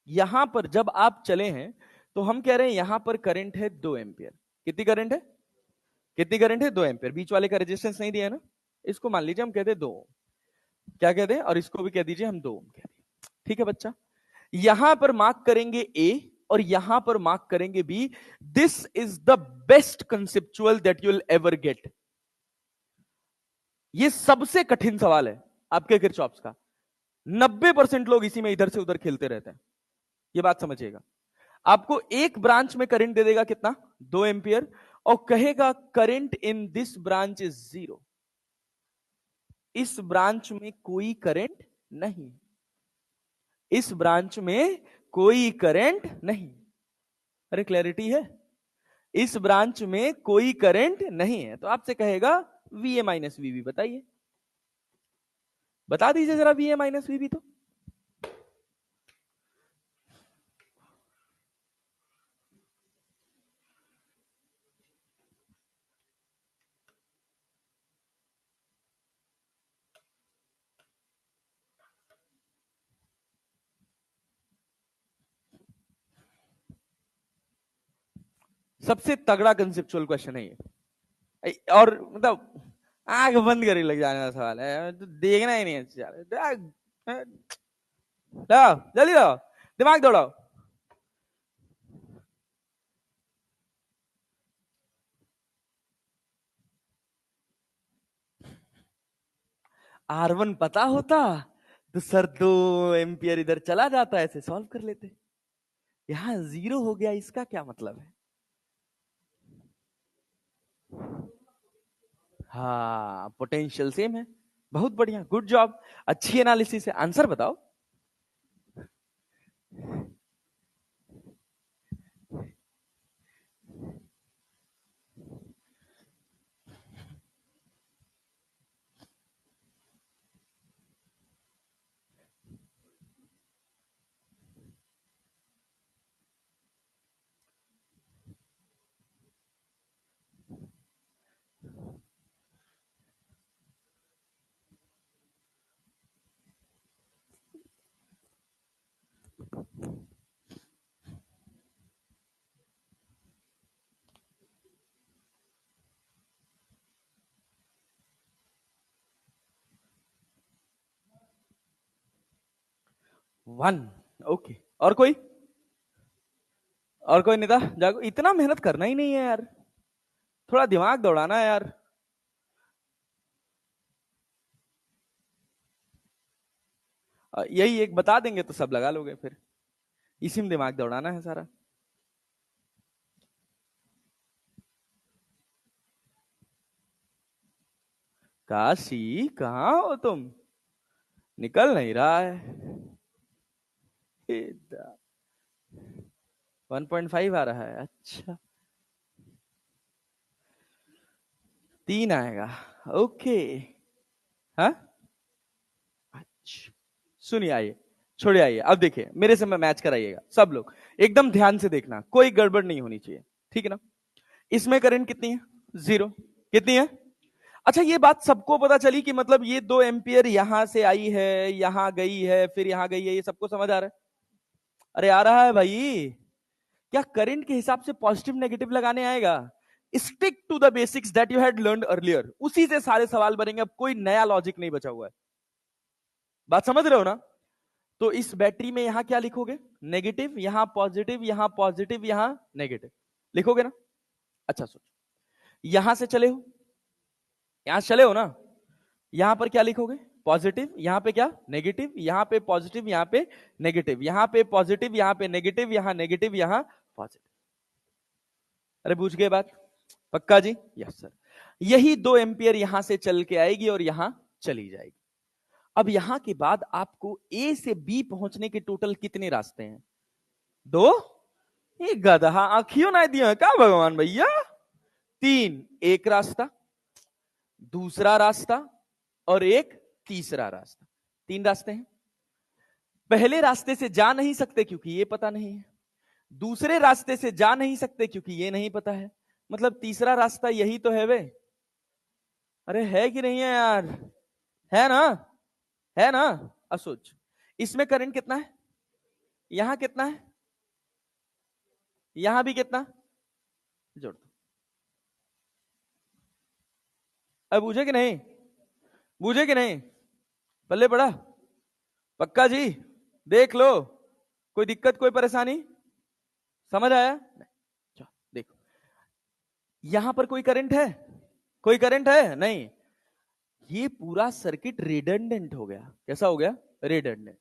यहां पर जब आप चले हैं, तो हम कह रहे हैं यहां पर करंट है 2 एम्पियर। कितनी करंट है? कितनी करंट है? 2 एम्पियर। बीच वाले का रेजिस्टेंस नहीं दिया है ना, इसको मान लीजिए हम कहते हैं 2 ओम। क्या कहते हैं? और इसको भी कह दीजिए हम 2 ओम कह दिए। ठीक है बच्चा? यहां पर मार्क करेंगे ए, और यहां पर मार्क करेंगे B. This is the best conceptual that you will ever get. ये सबसे कठिन सवाल है आपके किरचॉफ्स का। 90% लोग इसी में इधर से उधर खेलते रहते हैं। ये बात समझिएगा। आपको एक ब्रांच में करंट दे देगा कितना? 2 एम्पियर, और कहेगा current in this branch is 0। इस ब्रांच में कोई करंट नहीं, इस ब्रांच में कोई करंट नहीं। अरे क्लैरिटी है? इस ब्रांच में कोई करंट नहीं है, तो आपसे कहेगा VA माइनस VB बताइए। बता दीजिए जरा VA माइनस VB तो। सबसे तगड़ा कंसेप्चुअल क्वेश्चन है ये। और मतलब आंख बंद कर लग जाने वाला सवाल है, तो देखना ही नहीं है। लाओ जल्दी लाओ, दिमाग दौड़ाओ। R1 पता होता तो सर 2 एम्पियर इधर चला जाता, ऐसे सॉल्व कर लेते। यहां 0 हो गया, इसका क्या मतलब है? हाँ, पोटेंशियल सेम है। बहुत बढ़िया, गुड जॉब, अच्छी एनालिसिस है। आंसर बताओ। वन। ओके, और कोई? और कोई नेता जागो, इतना मेहनत करना ही नहीं है यार, थोड़ा दिमाग दौड़ाना है यार। यही एक बता देंगे तो सब लगा लोगे फिर, इसी में दिमाग दौड़ाना है सारा। काशी, कहाँ हो तुम? निकल नहीं रहा है। 1.5 आ रहा है, अच्छा। 3 आएगा, ओके। हाँ, अच्छा। सुनिए, आइए, छोड़िए, आइए, अब देखिए मेरे से मैं मैच कराइएगा सब लोग, एकदम ध्यान से देखना, कोई गड़बड़ नहीं होनी चाहिए, ठीक है ना? इसमें करंट कितनी है? 0। कितनी है? अच्छा, ये बात सबको पता चली कि मतलब ये 2 एम्पियर यहां से आई है, यहां गई है, फिर यहां गई है, ये सबको समझ आ रहा है? अरे आ रहा है भाई। क्या करंट के हिसाब से पॉजिटिव नेगेटिव लगाने आएगा? Stick to the basics that you had learned earlier, उसी से सारे सवाल बनेंगे, अब कोई नया लॉजिक नहीं बचा हुआ है। बात समझ रहे हो ना? तो इस बैटरी में यहां क्या लिखोगे? नेगेटिव, यहां पॉजिटिव, यहां पॉजिटिव, यहां नेगेटिव, लिखोगे ना? अच्छा सोचो, यहां से चले हो, यहां चले हो ना, यहां पर क्या लिखोगे? पॉजिटिव, यहां पे क्या? नेगेटिव, यहां पे पॉजिटिव, यहां पे नेगेटिव, यहां पे पॉजिटिव, यहां पे नेगेटिव, यहां नेगेटिव, यहां पॉजिटिव। अरे पूछ गए बात? पक्का जी? Yes sir. यही 2 एम्पियर यहां से चल के आएगी और यहां चली जाएगी। अब यहां के बाद आपको ए से बी पहुंचने के टोटल कितने रास्ते हैं? 2? ये गधा आंखियों ना दिया क्या भगवान भैया? 3, एक रास्ता, दूसरा रास्ता, और एक तीसरा रास्ता। 3 रास्ते हैं। पहले रास्ते से जा नहीं सकते क्योंकि ये पता नहीं है, दूसरे रास्ते से जा नहीं सकते क्योंकि ये नहीं पता है, मतलब तीसरा रास्ता यही तो है वे। अरे है कि नहीं है यार? है ना? है ना? अब सोच, इसमें करंट कितना है? यहां कितना है? यहां भी कितना? जोड़ दो। अब बूझे कि नहीं? बूझे कि नहीं? पल्ले पड़ा? पक्का जी? देख लो, कोई दिक्कत, कोई परेशानी? समझ आया? नहीं। चलो देखो, यहां पर कोई करंट है? कोई करंट है नहीं? ये पूरा सर्किट रिडंडेंट हो गया। कैसा हो गया? रिडंडेंट।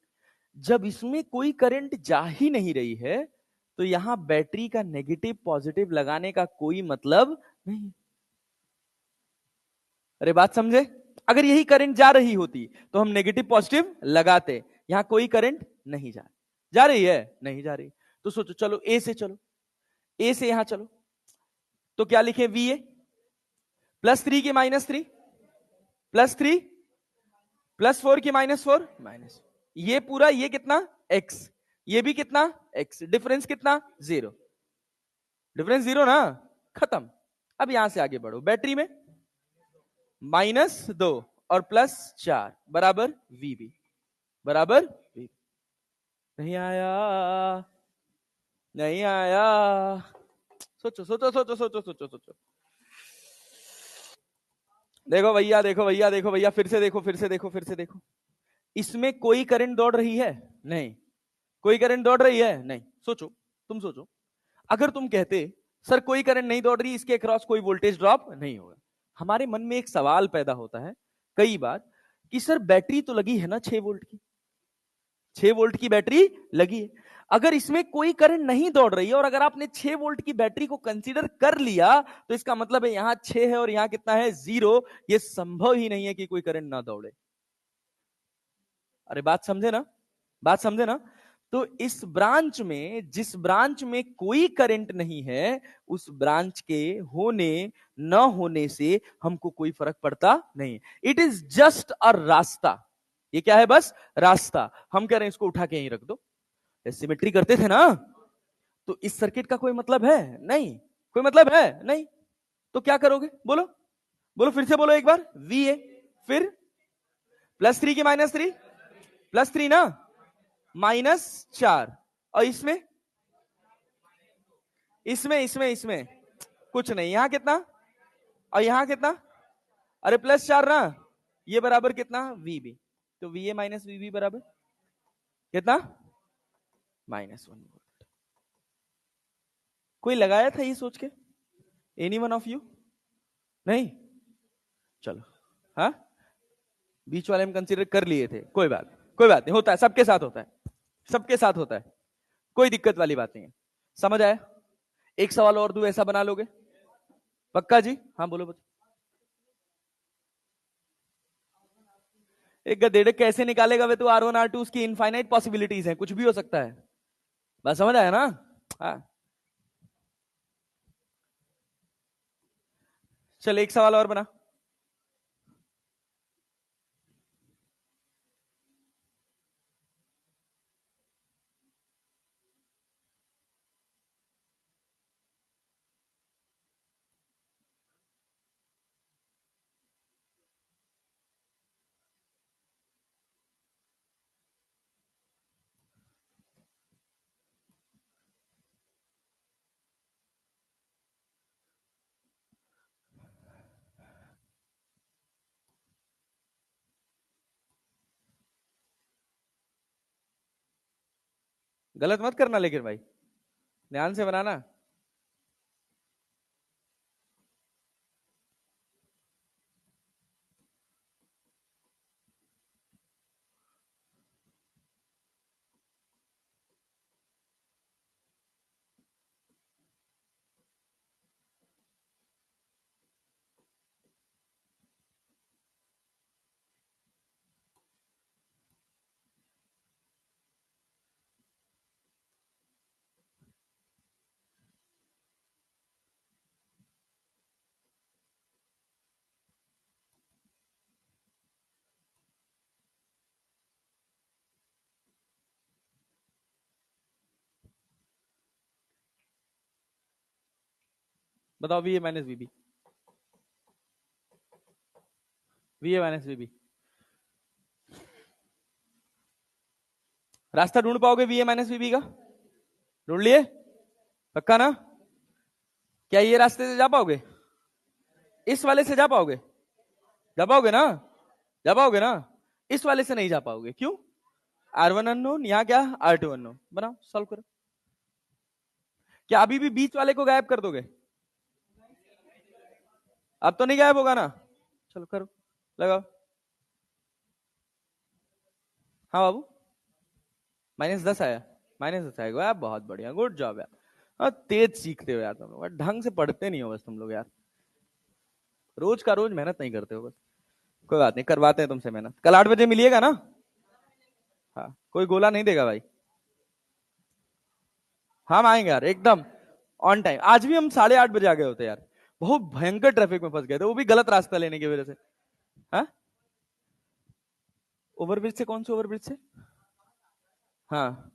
जब इसमें कोई करंट जा ही नहीं रही है तो यहां बैटरी का नेगेटिव पॉजिटिव लगाने का कोई मतलब नहीं। अरे बात समझे? अगर यही करंट जा रही होती तो हम नेगेटिव पॉजिटिव लगाते, यहां कोई करंट नहीं जा रही। जा रही है? नहीं जा रही। तो सोचो, चलो ए से चलो, ए से यहां चलो, तो क्या लिखे? वी ए +3 की -3, +3 +4 की -4, माइनस, ये पूरा, ये कितना? x, ये भी कितना? x, डिफरेंस कितना? 0। डिफरेंस 0 ना? खत्म। अब यहां से आगे बढ़ो, बैटरी में -2 और +4 बराबर वीबी, बराबर वी। नहीं आया, नहीं आया। सोचो सोचो सोचो सोचो सोचो सोचो। देखो भैया, देखो भैया, देखो भैया, फिर से देखो, फिर से देखो, फिर से देखो। इसमें कोई करंट दौड़ रही है? नहीं। कोई करंट दौड़ रही है? नहीं। सोचो, तुम सोचो, अगर तुम कहते सर कोई करंट नहीं दौड़ रही, इसके अक्रॉस कोई वोल्टेज ड्रॉप नहीं होगा, हमारे मन में एक सवाल पैदा होता है कई बार कि सर बैटरी तो लगी है ना 6 वोल्ट की, 6 वोल्ट की बैटरी लगी है। अगर इसमें कोई करंट नहीं दौड़ रही है और अगर आपने 6 वोल्ट की बैटरी को कंसीडर कर लिया तो इसका मतलब है यहां 6 है और यहां कितना है 0। ये संभव ही नहीं है कि कोई करंट ना दौड़े। अरे बात समझे ना, बात समझे ना। तो इस ब्रांच में, जिस ब्रांच में कोई करंट नहीं है, उस ब्रांच के होने न होने से हमको कोई फर्क पड़ता नहीं। इट इज जस्ट अ रास्ता। ये क्या है? बस रास्ता। हम कह रहे हैं इसको उठा के यहीं रख दो। सिमेट्री करते थे ना, तो इस सर्किट का कोई मतलब है नहीं, कोई मतलब है नहीं। तो क्या करोगे? बोलो, बोलो, फिर से बोलो एक बार। वी ए, फिर +3 की -3, +3 ना, -4, और इसमें इसमें इसमें इसमें कुछ नहीं। यहां कितना और यहां कितना? अरे +4 ना, ये बराबर कितना? वीबी। तो वी ए माइनस वीबी बराबर कितना? -1 वोल्ट। कोई लगाया था ये सोच के? Any one of you? नहीं? चलो, हाँ, बीच वाले हम कंसीडर कर लिए थे। कोई बात, कोई बात नहीं, होता है, सबके साथ होता है, सबके साथ होता है, कोई दिक्कत वाली बात नहीं है। समझ आया? एक सवाल और दूं, ऐसा बना लोगे? पक्का जी? हाँ बोलो बच्चों। एक गधेड़े कैसे निकालेगा वे? तो R1 R2 उसकी इनफाइनाइट पॉसिबिलिटीज हैं, कुछ भी हो सकता है। बस समझ आया ना? हाँ, चल एक सवाल और बना। गलत मत करना लेकिन भाई, ध्यान से बनाना। बताओ, V A minus V B, V A minus V B. रास्ता ढूंढ पाओगे वी ए माइनस वीबी का? ढूंढ लिए? पक्का ना? क्या ये रास्ते से जा पाओगे? इस वाले से जा पाओगे? जा पाओगे ना? जा पाओगे ना? इस वाले से नहीं जा पाओगे, क्यों? R1 अननोन, यहाँ क्या? R2 unknown. बनाओ, सॉल्व करो। क्या अभी भी बीच वाले को गायब कर दोगे? अब तो नहीं गायब होगा ना? चलो करो, लगाओ। हाँ बाबू, -10 आया, -10 आएगा यार, बहुत बढ़िया, गुड जॉब यार। हाँ, तेज सीखते हो यार तुम लोग, ढंग से पढ़ते नहीं हो बस तुम लोग यार, रोज का रोज मेहनत नहीं करते हो बस। कोई बात नहीं, करवाते हैं तुमसे मेहनत। कल 8 बजे मिलिएगा ना? हाँ, कोई गोला नहीं देगा भाई। हम आएंगे यार एकदम ऑन टाइम। आज भी हम 8:30 बजे आ गए होते यार, बहुत भयंकर ट्रैफिक में फंस गए थे, वो भी गलत रास्ता लेने की वजह से। हाँ, ओवरब्रिज से? कौन से ओवरब्रिज से? हाँ,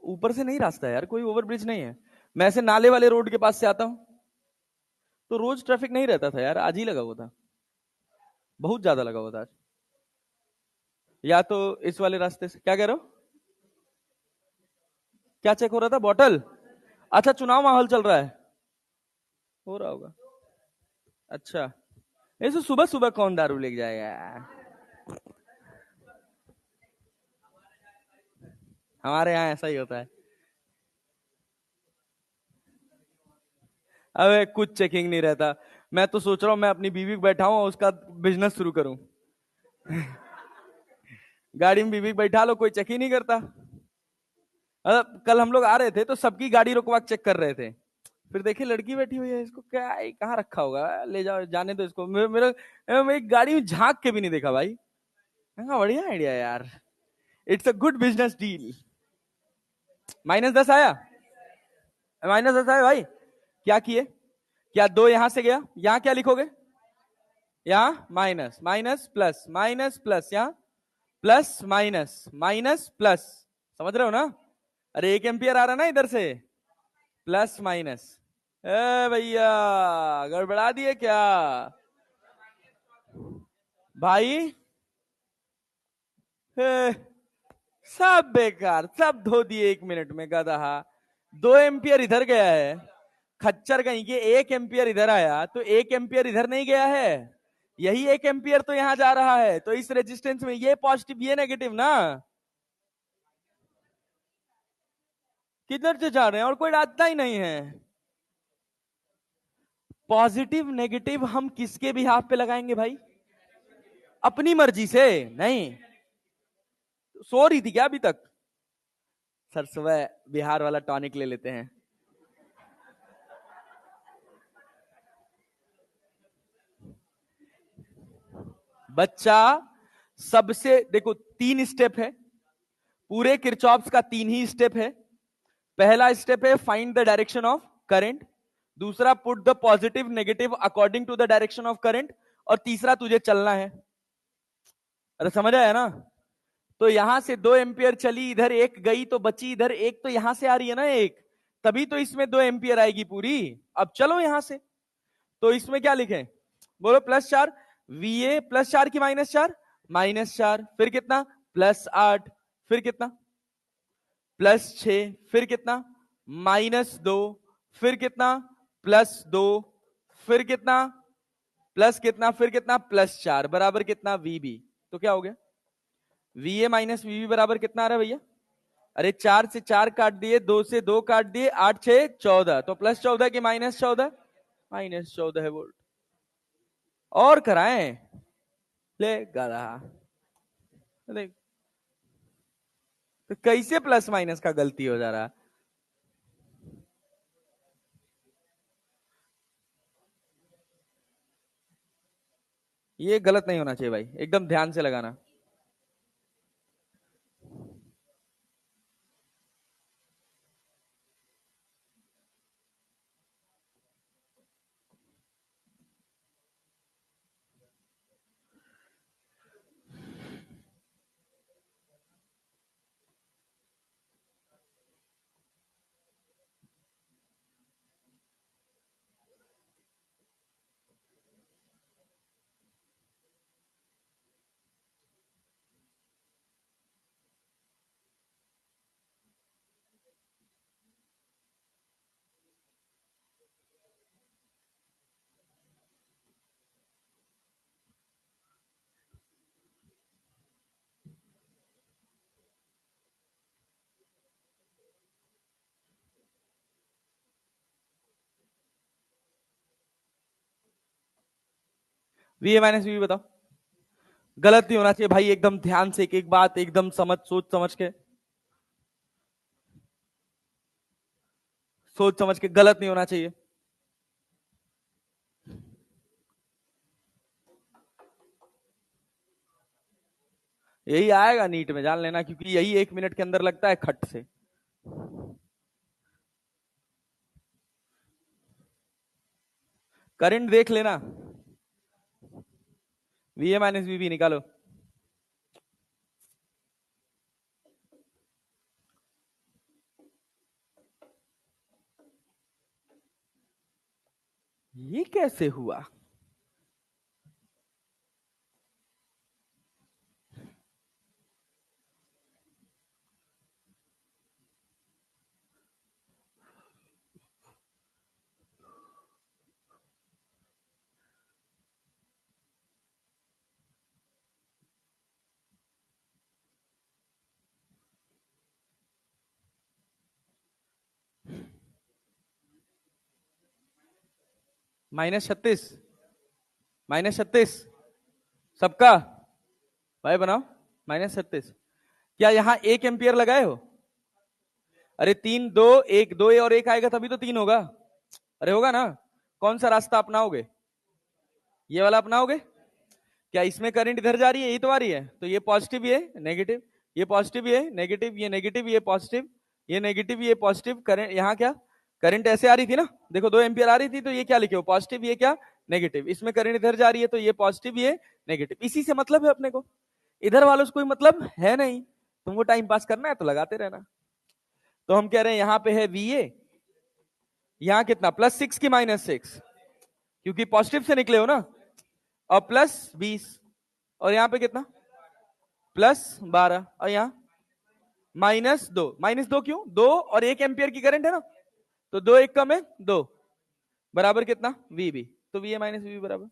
ऊपर से नहीं रास्ता है यार, कोई ओवरब्रिज नहीं है। मैं ऐसे नाले वाले रोड के पास से आता हूँ, तो रोज ट्रैफिक नहीं रहता था यार, आज ही लगा हुआ था, बहुत ज्यादा लगा हुआ था आज। या तो इस वाले रास्ते से। क्या कह रहे हो? क्या चेक हो रहा था? बॉटल? अच्छा, चुनाव माहौल चल रहा है, हो रहा होगा। अच्छा, ऐसे सुबह सुबह कौन दारू लेके जाएगा यार? हमारे यहाँ ऐसा ही होता है। अबे कुछ चेकिंग नहीं रहता। मैं तो सोच रहा हूँ मैं अपनी बीवी को बैठाऊं और उसका बिजनेस शुरू करूं। गाड़ी में बीवी को बैठा लो, कोई चेक ही नहीं करता। कल हम लोग आ रहे थे तो सबकी गाड़ी रुकवा चेक कर रहे थे, फिर देखे लड़की बैठी हुई है, इसको क्या है, कहाँ रखा होगा, ले जाओ जाने दो इसको। मेरे एक गाड़ी में झांक के भी नहीं देखा भाई। हाँ बढ़िया आइडिया यार, it's a good business deal. -10 आया, -10 आया भाई। क्या किए, क्या दो यहां से गया, यहां क्या लिखोगे, यहाँ minus minus plus minus plus, यहाँ प्लस माइनस माइनस प्लस, समझ रहे हो ना। अरे 1 एम्पियर आ रहा ना इधर से, प्लस माइनस। ए भैया गड़बड़ा दिए क्या भाई, सब बेकार, सब धो दिए 1 मिनट में गधा। 2 एम्पियर इधर गया है, खच्चर कहीं के 1 एम्पियर इधर आया, तो 1 एम्पियर इधर नहीं गया है, यही 1 एम्पियर तो यहां जा रहा है, तो इस रेजिस्टेंस में ये पॉजिटिव ये नेगेटिव ना, किधर से जा रहे हैं, और कोई रास्ता ही नहीं है। पॉजिटिव नेगेटिव हम किसके भी हाथ पे लगाएंगे भाई, अपनी मर्जी से नहीं। सो रही थी क्या अभी तक, सर सुबह बिहार वाला टॉनिक ले लेते हैं। बच्चा सबसे देखो 3 स्टेप है, पूरे किरचॉप्स का 3 ही स्टेप है। पहला स्टेप है find the direction of current, दूसरा put the positive negative according to the direction of current, और तीसरा तुझे चलना है। अरे समझ आया ना। तो यहां से 2 एम्पियर चली, इधर एक गई तो बची इधर एक, तो यहां से आ रही है ना एक, तभी तो इसमें 2 एम्पियर आएगी पूरी। अब चलो यहां से, तो इसमें क्या लिखें, बोलो +4, VA +4 की -4, -4, फिर कितना +8, फिर कितना +6, फिर कितना -2, फिर कितना +2, फिर कितना प्लस कितना, फिर कितना +4, बराबर कितना VB। तो क्या हो गया, VA माइनस VB बराबर कितना आ रहा है भैया, अरे 4 से 4 काट दिए, 2 से 2 काट दिए, 8 6 14, तो +14 की -14, -14 वोल्ट। और कराएं, ले गधा, देख तो कैसे प्लस माइनस का गलती हो जा रहा। ये गलत नहीं होना चाहिए भाई, एकदम ध्यान से लगाना। VA माइनस VB बताओ, गलत नहीं होना चाहिए भाई, एकदम ध्यान से एक एक बात एकदम समझ सोच समझ के, सोच समझ के, गलत नहीं होना चाहिए। यही आएगा नीट में, जान लेना, क्योंकि यही 1 मिनट के अंदर लगता है खट से। करंट देख लेना, VA माइनस VB निकालो। ये कैसे हुआ, -36, -36 सबका, भाई बनाओ, -36। क्या यहां 1 एम्पियर लगाए हो, अरे 3 2 1, 2 और 1 आएगा तभी तो 3 होगा। अरे होगा ना। कौन सा रास्ता अपनाओगे? ये वाला अपनाओगे? क्या इसमें करंट इधर जा रही है, ये तो आ रही है, तो ये पॉजिटिव ये नेगेटिव, ये पॉजिटिव ये नेगेटिव, ये नेगेटिव ये पॉजिटिव, ये नेगेटिव ये पॉजिटिव। करंट यहाँ क्या, करंट ऐसे आ रही थी ना, देखो 2 एम्पियर आ रही थी, तो ये क्या लिखे हो, पॉजिटिव, ये क्या नेगेटिव। इसमें करंट इधर जा रही है तो ये पॉजिटिव ये नेगेटिव। इसी से मतलब है अपने को, इधर वालों से कोई मतलब है नहीं। तुमको टाइम पास करना है तो लगाते रहना। तो हम कह रहे हैं यहाँ पे है वी ए, यहाँ कितना +6 की -6, क्योंकि पॉजिटिव से निकले हो ना, और +20, और यहाँ पे कितना +12, और यहाँ -2। -2 क्यों, 2 और 1 एम्पियर की करंट है ना, तो 2 1 कम है 2, बराबर कितना वी बी, तो वी ए -वी बराबर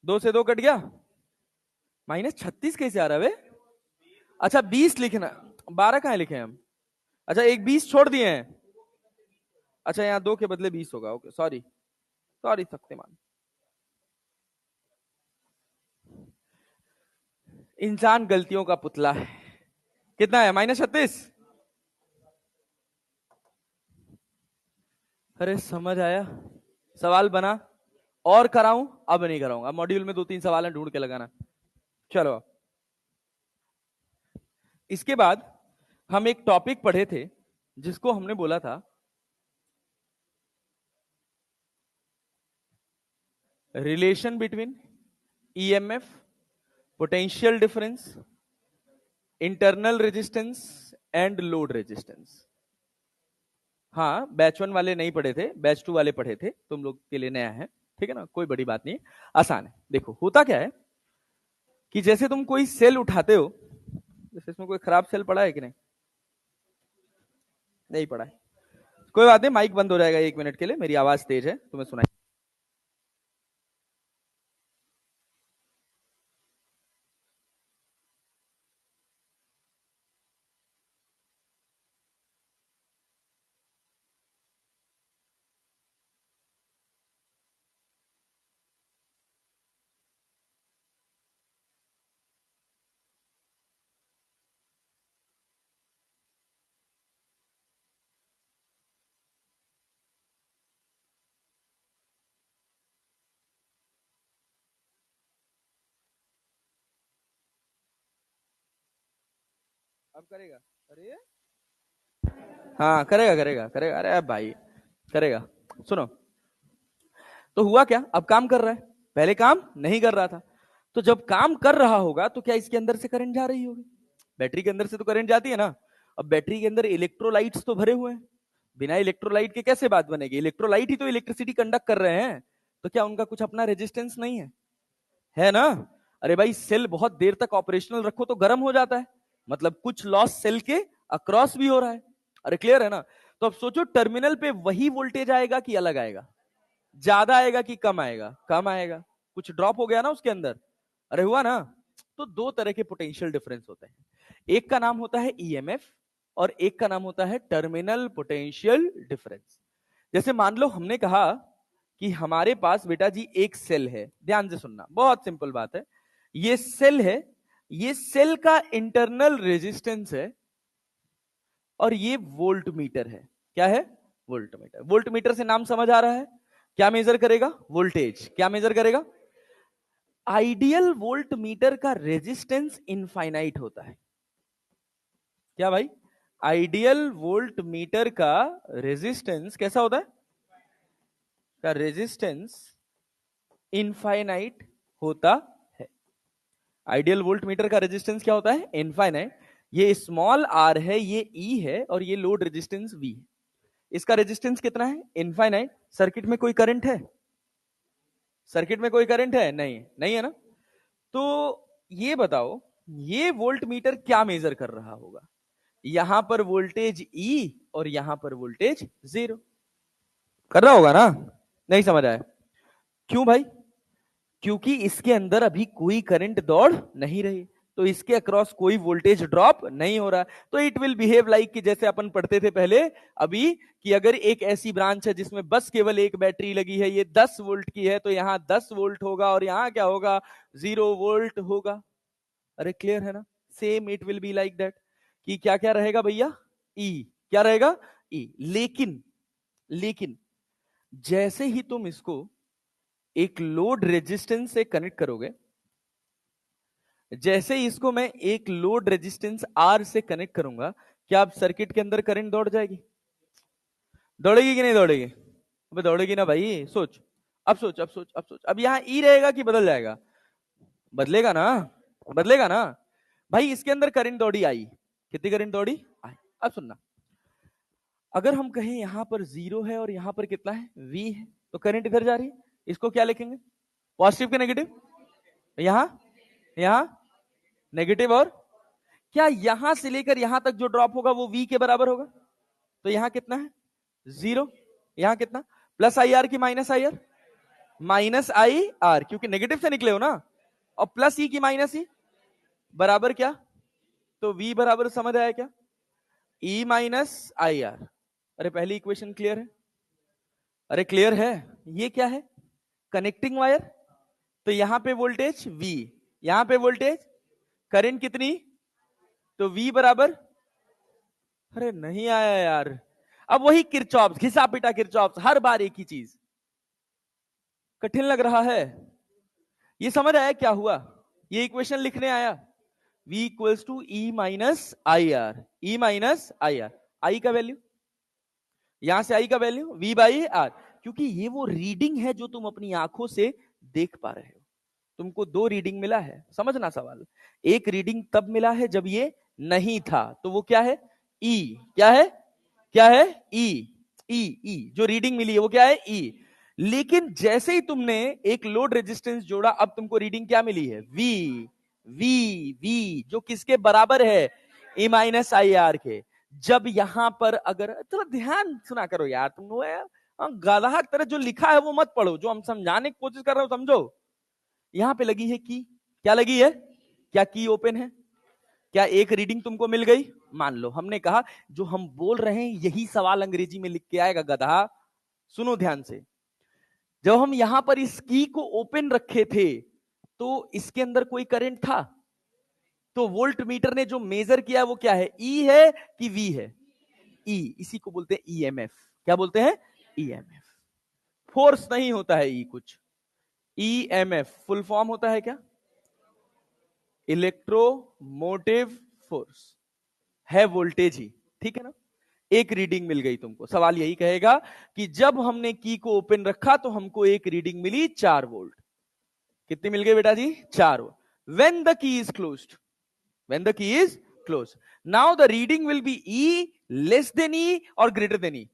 2 से 2 कट गया, -36 कैसे आ रहा है? अच्छा 20 लिखना, 12 कहां लिखे हैं हम? अच्छा एक 20 छोड़ दिए हैं। अच्छा यहाँ 2 के बदले 20 होगा, ओके सॉरी सॉरी शक्तिमान। इंसान गलतियों का पुतला है। कितना है -36? अरे समझ आया, सवाल बना और कराऊं? अब नहीं कराऊंगा, मॉड्यूल में 2-3 सवाल ढूंढ के लगाना। चलो इसके बाद हम एक टॉपिक पढ़े थे जिसको हमने बोला था relation between EMF, potential difference, internal resistance and load resistance. हाँ बैच 1 वाले नहीं पढ़े थे, बैच 2 वाले पढ़े थे, तुम लोग के लिए नया है, ठीक है ना, कोई बड़ी बात नहीं, आसान है। देखो होता क्या है कि जैसे तुम कोई सेल उठाते हो, जैसे इसमें कोई खराब सेल पड़ा है कि नहीं? नहीं पड़ा है, कोई बात नहीं, माइक बंद हो जाएगा 1 मिनट के लिए, मेरी आवाज तेज है, तुम्हें सुनाई। अब करेगा? अरे हाँ करेगा करेगा करेगा, अरे भाई करेगा। सुनो, तो हुआ क्या, अब काम कर रहा है, पहले काम नहीं कर रहा था, तो जब काम कर रहा होगा तो क्या इसके अंदर से करंट जा रही होगी? बैटरी के अंदर से तो करंट जाती है ना। अब बैटरी के अंदर इलेक्ट्रोलाइट्स तो भरे हुए हैं, बिना इलेक्ट्रोलाइट के कैसे बात बनेगी? इलेक्ट्रोलाइट ही तो इलेक्ट्रिसिटी कंडक्ट कर रहे हैं, तो क्या उनका कुछ अपना रेजिस्टेंस नहीं है? है ना। अरे भाई सेल बहुत देर तक ऑपरेशनल रखो तो गर्म हो जाता है, मतलब कुछ लॉस सेल के अक्रॉस भी हो रहा है। अरे क्लियर है ना। तो अब सोचो टर्मिनल पे वही वोल्टेज आएगा कि अलग आएगा, ज्यादा आएगा कि कम आएगा? कम आएगा, कुछ ड्रॉप हो गया ना उसके अंदर। अरे हुआ ना। तो दो तरह के पोटेंशियल डिफरेंस होते हैं, एक का नाम होता है ईएमएफ और एक का नाम होता है टर्मिनल पोटेंशियल डिफरेंस। जैसे मान लो हमने कहा कि हमारे पास बेटा जी एक सेल है, ध्यान से सुनना, बहुत सिंपल बात है। ये सेल है, ये सेल का इंटरनल रेजिस्टेंस है, और ये वोल्ट मीटर है। क्या है? Volt meter. वोल्ट मीटर से नाम समझ आ रहा है, क्या मेजर करेगा? वोल्टेज। क्या मेजर करेगा? आइडियल वोल्ट मीटर का रेजिस्टेंस इनफाइनाइट होता है। क्या भाई? आइडियल वोल्ट मीटर का रेजिस्टेंस कैसा होता है? का रेजिस्टेंस इनफाइनाइट होता है। आइडियल वोल्ट मीटर का रेजिस्टेंस क्या होता है? इनफाइनाइट। ये स्मॉल आर है, ये ई है, और ये लोड रेजिस्टेंस वी है। इसका रेजिस्टेंस कितना है? इनफाइनाइट। सर्किट में कोई करंट है? सर्किट में कोई करंट है? नहीं, नहीं है ना। तो ये बताओ, ये वोल्ट मीटर क्या मेजर कर रहा होगा? यहां पर वोल्टेज ई और यहां पर वोल्टेज 0 कर रहा होगा ना। नहीं समझ आया? क्यों भाई? क्योंकि इसके अंदर अभी कोई करंट दौड़ नहीं रही, तो इसके अक्रॉस कोई वोल्टेज ड्रॉप नहीं हो रहा। तो इट विल बिहेव लाइक कि जैसे अपन पढ़ते थे पहले अभी, कि अगर एक ऐसी ब्रांच है जिसमें बस केवल एक बैटरी लगी है, ये 10 वोल्ट की है, तो यहां 10 वोल्ट होगा और यहां क्या होगा? 0 वोल्ट होगा। अरे क्लियर है ना। Same it will be like that, कि क्या क्या रहेगा भैया, ई, क्या रहेगा, ई। लेकिन जैसे ही तुम इसको एक लोड रेजिस्टेंस से कनेक्ट करोगे, जैसे ही इसको मैं एक लोड रेजिस्टेंस आर से कनेक्ट करूंगा, क्या अब सर्किट के अंदर करंट दौड़ जाएगी? दौड़ेगी कि नहीं दौड़ेगी? अबे दौड़ेगी ना भाई, सोच। अब सोच, अब सोच, अब सोच, अब यहां ई रहेगा कि बदल जाएगा? बदलेगा ना, बदलेगा ना भाई। इसके अंदर करंट दौड़ी आई, कितनी करंट दौड़ी आई। अब सुनना, अगर हम कहें यहां पर 0 है और यहां पर कितना है, V है, तो करंट इधर जा रही है, इसको क्या लिखेंगे, पॉजिटिव के नेगेटिव? यहां, यहां नेगेटिव, और क्या यहां से लेकर यहां तक जो ड्रॉप होगा वो V के बराबर होगा? तो यहां कितना है, 0। यहां कितना, प्लस आई आर की minus I are? Minus I are, क्योंकि नेगेटिव से निकले हो ना, और प्लस ई की माइनस ई, बराबर क्या? तो V बराबर समझ आया क्या, E माइनस आई आर। अरे पहली इक्वेशन क्लियर है? अरे क्लियर है। ये क्या है, कनेक्टिंग वायर। तो यहां पे वोल्टेज V, यहां पे वोल्टेज, करंट कितनी, तो V बराबर, अरे नहीं आया यार। अब वही किरचॉप्स, घिसा पिटा किरचॉप्स, हर बार एक ही चीज। कठिन लग रहा है? ये समझ आया क्या हुआ? ये इक्वेशन लिखने आया, V equals to E minus I R, E minus I R. I का वैल्यू, यहां से आई का वैल्यू V बाई आर, क्योंकि ये वो रीडिंग है जो तुम अपनी आंखों से देख पा रहे हो। तुमको दो रीडिंग मिला है, समझना सवाल। एक रीडिंग तब मिला है जब ये नहीं था, तो वो क्या है, E। क्या है, क्या है, E। ई जो रीडिंग मिली है वो क्या है, E। लेकिन जैसे ही तुमने एक लोड रेजिस्टेंस जोड़ा, अब तुमको रीडिंग क्या मिली है, V। V जो किसके बराबर है, E माइनस आई आर के। जब यहां पर अगर थोड़ा ध्यान सुना करो यार, तुम वो यार गधा की तरह जो लिखा है वो मत पढ़ो, जो हम समझाने की कोशिश कर रहे हो समझो। यहां पे लगी है की, क्या लगी है, क्या की ओपन है? क्या एक रीडिंग तुमको मिल गई? मान लो हमने कहा जो हम बोल रहे हैं यही सवाल अंग्रेजी में लिख के आएगा गधा। सुनो ध्यान से, जब हम यहां पर इस की को ओपन रखे थे तो इसके अंदर कोई करंट था? तो वोल्ट मीटर ने जो मेजर किया वो क्या है, ई है कि वी है? ई, इसी को बोलते हैं ईएमएफ। क्या बोलते हैं, ईएमएफ। फोर्स नहीं होता है ई कुछ, ईएमएफ फुल फॉर्म होता है क्या, इलेक्ट्रोमोटिव फोर्स, है वोल्टेज ही, ठीक है ना। एक रीडिंग मिल गई तुमको, सवाल यही कहेगा कि जब हमने की को ओपन रखा तो हमको एक रीडिंग मिली 4 वोल्ट। कितनी मिल गई बेटा जी, 4 volt. When the key is closed, when the key is closed, now the reading will be E less than E और greater than E,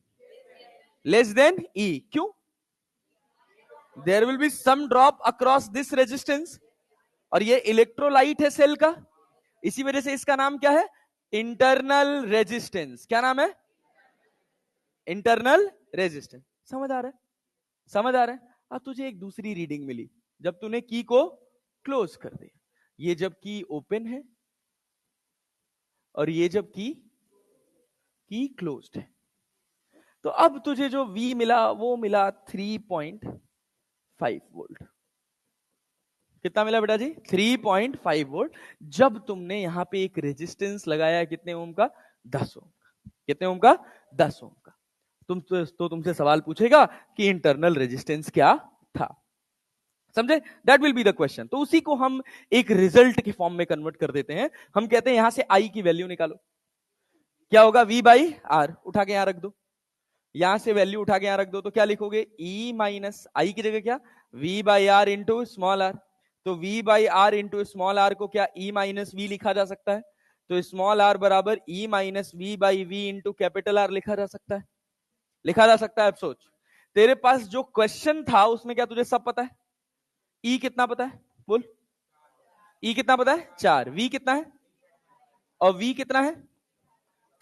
less than E. क्यों, there will be some drop across this resistance, और ये electrolyte है cell का, इसी वजह से इसका नाम क्या है, इंटरनल रेजिस्टेंस। क्या नाम है, इंटरनल रेजिस्टेंस। समझ आ रहा है, समझ आ रहा है। अब तुझे एक दूसरी रीडिंग मिली जब तूने की को क्लोज कर दिया, ये जब की ओपन है और ये जब की क्लोज्ड है, तो अब तुझे जो V मिला वो मिला 3.5 वोल्ट। कितना मिला बेटा जी, 3.5 वोल्ट। जब तुमने यहां पे एक रेजिस्टेंस लगाया कितने ओम का, 10 ओम का। कितने ओम का, 10 ओम का। तो तुमसे सवाल पूछेगा कि इंटरनल रेजिस्टेंस क्या था, समझे, that will be the question. तो उसी को हम एक रिजल्ट के फॉर्म में कन्वर्ट कर देते हैं। हम कहते हैं यहां से आई की वैल्यू निकालो, क्या होगा, V बाई आर, उठा के यहां रख दो, यहां से वैल्यू उठा के यहां रख दो, तो क्या लिखोगे, E माइनस आई की जगह क्या, V by R into small R. तो V by R into small R को क्या E माइनस V लिखा जा सकता है, तो स्मॉल आर बराबर E minus V by V into capital R लिखा जा सकता है, लिखा जा सकता है। अब सोच, तेरे पास जो क्वेश्चन था उसमें क्या तुझे सब पता है, E कितना पता है, बोल, E कितना पता है, 4, V कितना है, और V कितना है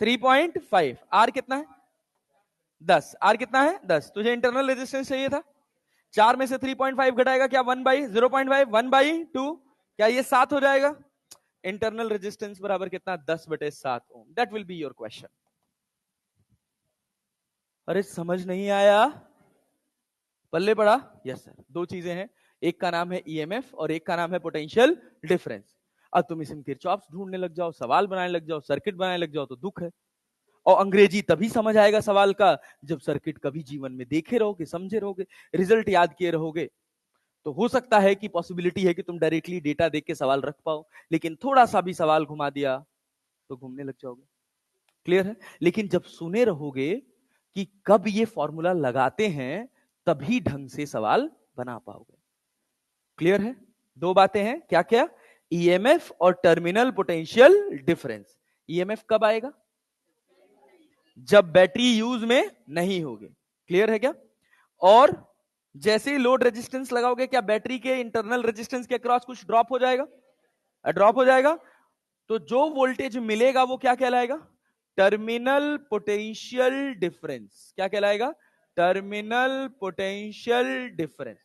3.5, R कितना है 10, R कितना है 10। तुझे इंटरनल रेजिस्टेंस चाहिए था, 4 में से 3.5 घटाएगा क्या, 1/0.5, 1/2, क्या ये 7 हो जाएगा। इंटरनल रेजिस्टेंस बराबर कितना, 10/7 ohm. That will be your question. अरे समझ नहीं आया, पल्ले पड़ा, यस सर। दो चीजें हैं, एक का नाम है ईएमएफ और एक का नाम है पोटेंशियल डिफरेंस। अब तुम इसमें किरचॉफ ढूंढने लग जाओ, सवाल बनाने लग जाओ, सर्किट बनाने लग जाओ, तो दुख है। और अंग्रेजी तभी समझ आएगा सवाल का जब सर्किट कभी जीवन में देखे रहोगे, समझे रहोगे, रिजल्ट याद किए रहोगे। तो हो सकता है कि पॉसिबिलिटी है कि तुम डायरेक्टली डेटा देख के सवाल रख पाओ, लेकिन थोड़ा सा भी सवाल घुमा दिया तो घूमने लग जाओगे। क्लियर है? लेकिन जब सुने रहोगे कि कब ये फॉर्मूला लगाते हैं, तभी ढंग से सवाल बना पाओगे। क्लियर है? दो बातें हैं, क्या क्या? ईएमएफ और टर्मिनल पोटेंशियल डिफरेंस। ईएमएफ कब आएगा? जब बैटरी यूज में नहीं होगी। क्लियर है क्या? और जैसे ही लोड रेजिस्टेंस लगाओगे, क्या बैटरी के इंटरनल रेजिस्टेंस के अक्रॉस कुछ ड्रॉप हो जाएगा? ड्रॉप हो जाएगा। तो जो वोल्टेज मिलेगा वो क्या कहलाएगा? Terminal potential difference. क्या कहलाएगा? Terminal potential difference.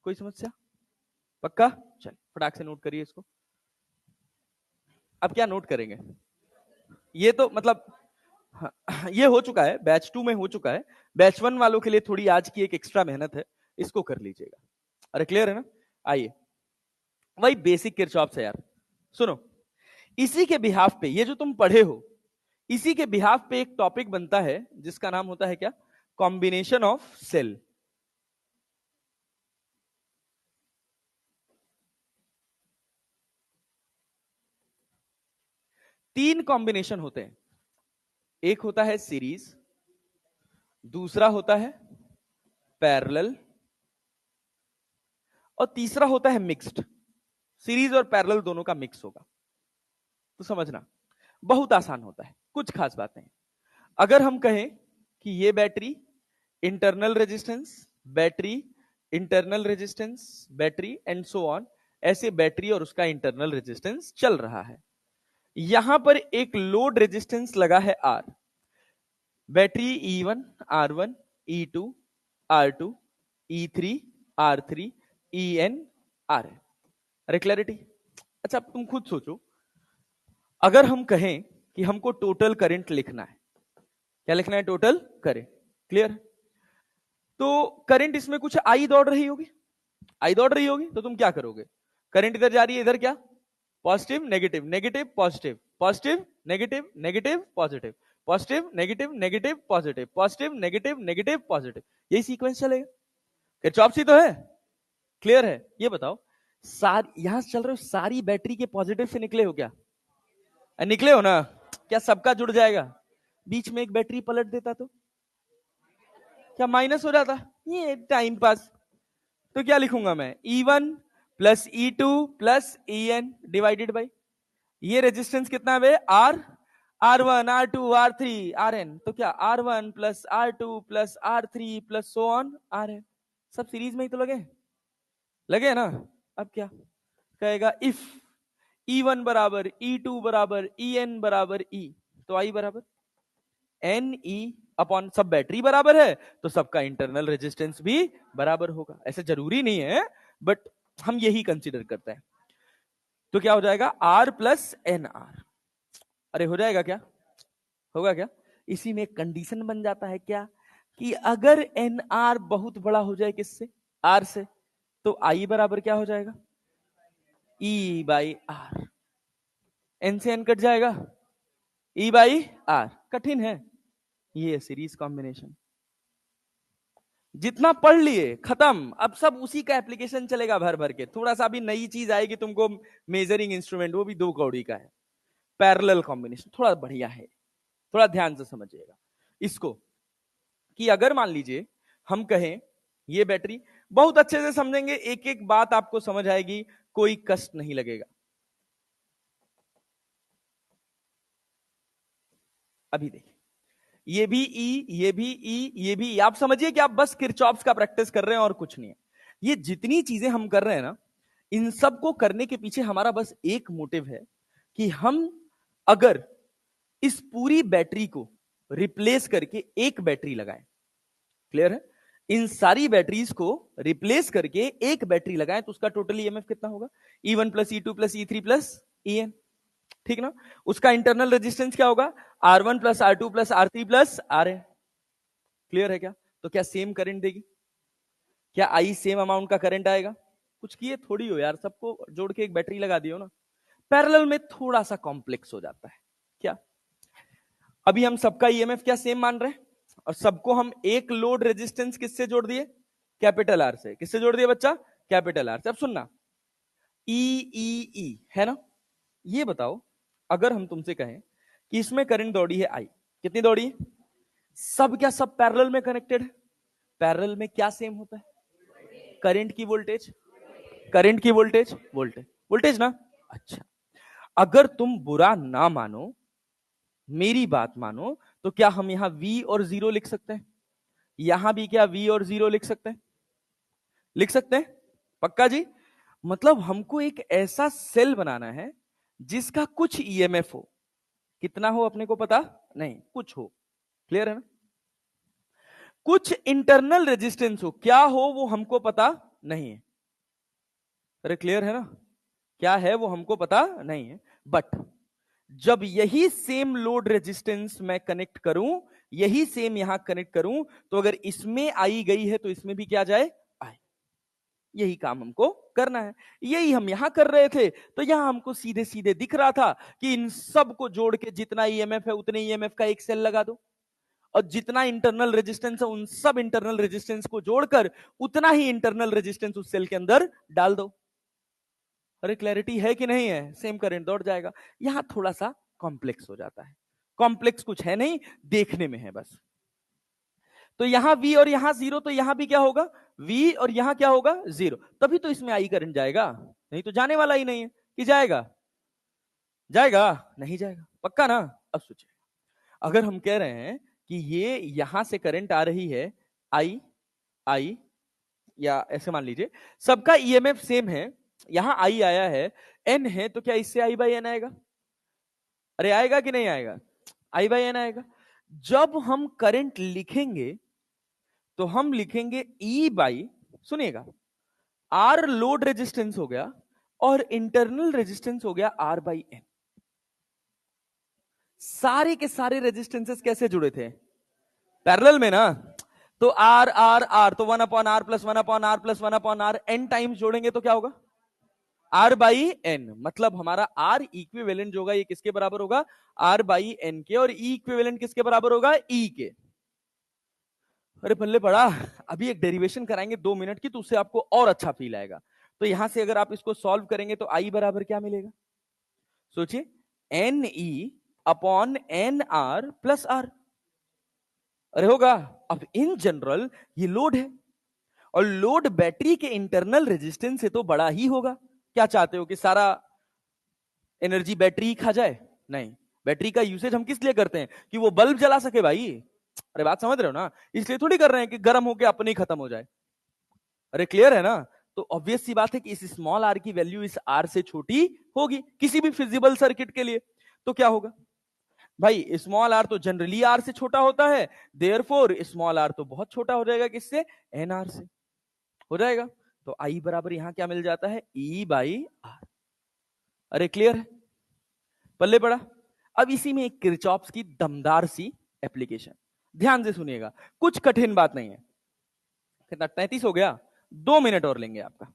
कोई समस्या? पक्का? चल फटाक से नोट करिए इसको। अब क्या नोट करेंगे? ये तो मतलब ये हो चुका है, बैच 2 में हो चुका है। बैच 1 वालों के लिए थोड़ी आज की एक एक्स्ट्रा मेहनत है, इसको कर लीजिएगा। अरे क्लियर है ना? आइए, वही बेसिक किरचॉफ है यार। सुनो, इसी के बिहाफ पे, ये जो तुम पढ़े हो, इसी के बिहाफ पे एक टॉपिक बनता है जिसका नाम होता है क्या? Combination of cell. तीन कॉम्बिनेशन होते हैं। एक होता है सीरीज, दूसरा होता है पैरेलल, और तीसरा होता है मिक्स्ड। सीरीज और पैरेलल दोनों का मिक्स होगा। तो समझना बहुत आसान होता है, कुछ खास बातें हैं। अगर हम कहें कि ये battery internal resistance, battery internal resistance, battery and so on, ऐसे बैटरी और उसका इंटरनल रेजिस्टेंस चल रहा है। यहां पर एक लोड रेजिस्टेंस लगा है R। Battery E1, R1, E2, R2, E3, R3, EN, R है। अरे क्लैरिटी? अच्छा, अब तुम खुद सोचो, अगर हम कहें कि हमको टोटल करंट लिखना है, क्या लिखना है? Total current. क्लियर? तो करंट इसमें कुछ आई दौड़ रही होगी, आई दौड़ रही होगी, तो तुम क्या करोगे? करंट इधर जा रही है, इधर क्या? Positive negative, negative positive, positive negative, negative positive, positive negative, negative positive, positive negative, negative positive, यही सीक्वेंस चलेगा। किरचॉफ सी तो है। क्लियर है? ये बताओ, सारी यहां से चल रहे हो, सारी बैटरी के पॉजिटिव से निकले हो क्या? निकले हो ना? क्या सबका जुड़ जाएगा? बीच में एक बैटरी पलट देता तो क्या माइनस हो जाता? ये टाइम पास। तो क्या लिखूंगा मैं? E1 plus E2 plus EN divided by, ये रेजिस्टेंस कितना है? R, R1, R2, R3, RN। तो क्या R1 plus R2 plus R3 plus so on RN, सब सीरीज में ही तो लगे, लगे ना? अब क्या कहेगा? इफ E1 बराबर E2 बराबर EN बराबर E, तो I बराबर NE अपॉन, सब बैटरी बराबर है तो सबका इंटरनल रेजिस्टेंस भी बराबर होगा। ऐसे जरूरी नहीं है, बट हम यही कंसीडर करते हैं। तो क्या हो जाएगा? R plus NR। अरे हो जाएगा क्या? होगा क्या? इसी में कंडीशन बन जाता है क्या, कि अगर NR बहुत बड़ा हो जाए किससे? R से, तो I बराबर क्या हो जाएगा? E by R। N से N कट जाएगा, E बाई R। कठिन है ये सीरीज कॉम्बिनेशन। जितना पढ़ लिए खत्म, अब सब उसी का एप्लीकेशन चलेगा भर भर के। थोड़ा सा भी नई चीज आएगी तुमको, मेजरिंग इंस्ट्रूमेंट, वो भी 2 कौड़ी का है। पैरेलल कॉम्बिनेशन थोड़ा बढ़िया है, थोड़ा ध्यान से समझिएगा इसको। कि अगर मान लीजिए हम कहें ये बैटरी, बहुत अच्छे से समझेंगे, एक एक बात आपको समझ आएगी, कोई कष्ट नहीं लगेगा। अभी देखिए, ये भी ई, ये भी ई, ये भी ई। आप समझिए कि आप बस किरचॉफ का प्रैक्टिस कर रहे हैं और कुछ नहीं है। ये जितनी चीजें हम कर रहे हैं ना, इन सब को करने के पीछे हमारा बस एक मोटिव है कि हम अगर इस पूरी बैटरी को रिप्लेस करके एक बैटरी लगाएं। क्लियर है? इन सारी बैटरीज को रिप्लेस करके एक बैटरी लगाएं तो उसका टोटल ईएमएफ कितना होगा? E1 plus E2 plus E3 plus EN। ठीक ना? उसका इंटरनल रेजिस्टेंस क्या होगा? R1 plus R2 plus R3 plus RN। Clear है क्या? तो क्या सेम करंट देगी? क्या आई सेम अमाउंट का करंट आएगा? कुछ किए थोड़ी हो यार, सबको जोड़ के एक बैटरी लगा दियो ना। पैरेलल में थोड़ा सा कॉम्प्लेक्स हो जाता है। क्या अभी हम सबका ईएमएफ क्या सेम मान रहे हैं, और सबको हम एक लोड रेजिस्टेंस किससे जोड़ दिए, कैपिटल आर से। किससे जोड़ दिए बच्चा, कैपिटल आर से। अब सुनना, ई ई ई है ना, ये बताओ अगर हम तुमसे कहें कि इसमें करंट दौड़ी है आई, कितनी दौड़ी है, सब क्या सब पैरेलल में कनेक्टेड है, पैरेलल में क्या सेम होता है, करंट की वोल्टेज, करंट की वोल्टेज, वोल्टेज वोल्टेज ना। अच्छा, अगर तुम बुरा ना मानो, मेरी बात मानो, तो क्या हम यहां V और 0 लिख सकते हैं, यहां भी क्या V और 0 लिख सकते हैं, लिख सकते हैं पक्का जी। मतलब हमको एक ऐसा सेल बनाना है जिसका कुछ ईएमएफ हो, कितना हो अपने को पता नहीं, कुछ हो, क्लियर है ना, कुछ इंटरनल रेजिस्टेंस हो, क्या हो वो हमको पता नहीं है। अरे क्लियर है ना, क्या है वो हमको पता नहीं है, बट जब यही सेम लोड रेजिस्टेंस मैं कनेक्ट करूं, यही सेम यहां कनेक्ट करूं, तो अगर इसमें आई गई है तो इसमें भी क्या जाए, आए। यही काम हमको करना है, यही हम यहां कर रहे थे। तो यहां हमको सीधे सीधे दिख रहा था कि इन सब को जोड़ के जितना ईएमएफ है उतने ईएमएफ का एक सेल लगा दो, और जितना इंटरनल रेजिस्टेंस है उन सब इंटरनल रेजिस्टेंस को जोड़कर उतना ही इंटरनल रेजिस्टेंस उस सेल के अंदर डाल दो। अरे क्लैरिटी है कि नहीं है, सेम करंट दौड़ जाएगा। यहां थोड़ा सा कॉम्प्लेक्स हो जाता है, कॉम्प्लेक्स कुछ है नहीं, देखने में है बस। तो यहां V और यहां 0, तो यहां भी क्या होगा, V और यहां क्या होगा 0, तभी तो इसमें आई करंट जाएगा, नहीं तो जाने वाला ही नहीं है। कि जाएगा, जाएगा नहीं जाएगा, पक्का ना। अब सोचिए, अगर हम कह रहे हैं कि ये यहां से करंट आ रही है आई, आई, या ऐसे मान लीजिए सबका ईएमएफ सेम है, यहां आई आया है, एन है, तो क्या इससे आई बाई एन आएगा, अरे आएगा कि नहीं आएगा, आई बाई एन आएगा। जब हम करंट लिखेंगे तो हम लिखेंगे ई बाई, सुनिएगा, आर लोड रेजिस्टेंस हो गया और इंटरनल रेजिस्टेंस हो गया आर बाई एन। सारे के सारे रेजिस्टेंसेस कैसे जुड़े थे, पैरेलल में ना, तो आर आर आर, तो 1/r plus 1/r plus 1/r N times जोड़ेंगे तो क्या होगा, आर बाई एन। मतलब हमारा आर इक्विवेलेंट जो होगा ये किसके बराबर होगा, आर बाई एन के, और ई इक्विवेलेंट किसके बराबर होगा, ई के। अरे पल्ले पड़ा, अभी एक डेरिवेशन कराएंगे 2 मिनट की, तो उससे आपको और अच्छा फील आएगा। तो यहां से अगर आप इसको सॉल्व करेंगे तो आई बराबर क्या मिलेगा, सोचिए, N E upon N R plus R, अरे होगा। अब इन जनरल ये लोड है, और लोड बैटरी के इंटरनल रेजिस्टेंस से तो बड़ा ही होगा। क्या चाहते हो कि सारा एनर्जी बैटरी खा जाए, नहीं, बैटरी का यूसेज हम किस लिए करते हैं, कि वो बल्ब जला सके भाई। अरे बात समझ रहे हो ना, इसलिए थोड़ी कर रहे हैं कि गर्म होके अपने ही खत्म हो जाए। अरे क्लियर है ना। तो ऑब्वियस सी बात है कि इस स्मॉल आर की वैल्यू इस आर से छोटी होगी किसी भी फिजिबल सर्किट के लिए। तो क्या होगा भाई, स्मॉल आर तो जनरली आर से छोटा होता है, देयरफॉर स्मॉल आर तो बहुत छोटा हो जाएगा किससे, एन आर से हो जाएगा। तो आई बराबर यहां क्या मिल जाता है, ई बाई आर। अरे क्लियर है, पल्ले पड़ा। अब इसी में एक किरचॉप्स की दमदार सी एप्लीकेशन, ध्यान से सुनिएगा, कुछ कठिन बात नहीं है। कितना 33 हो गया, 2 मिनट और लेंगे आपका।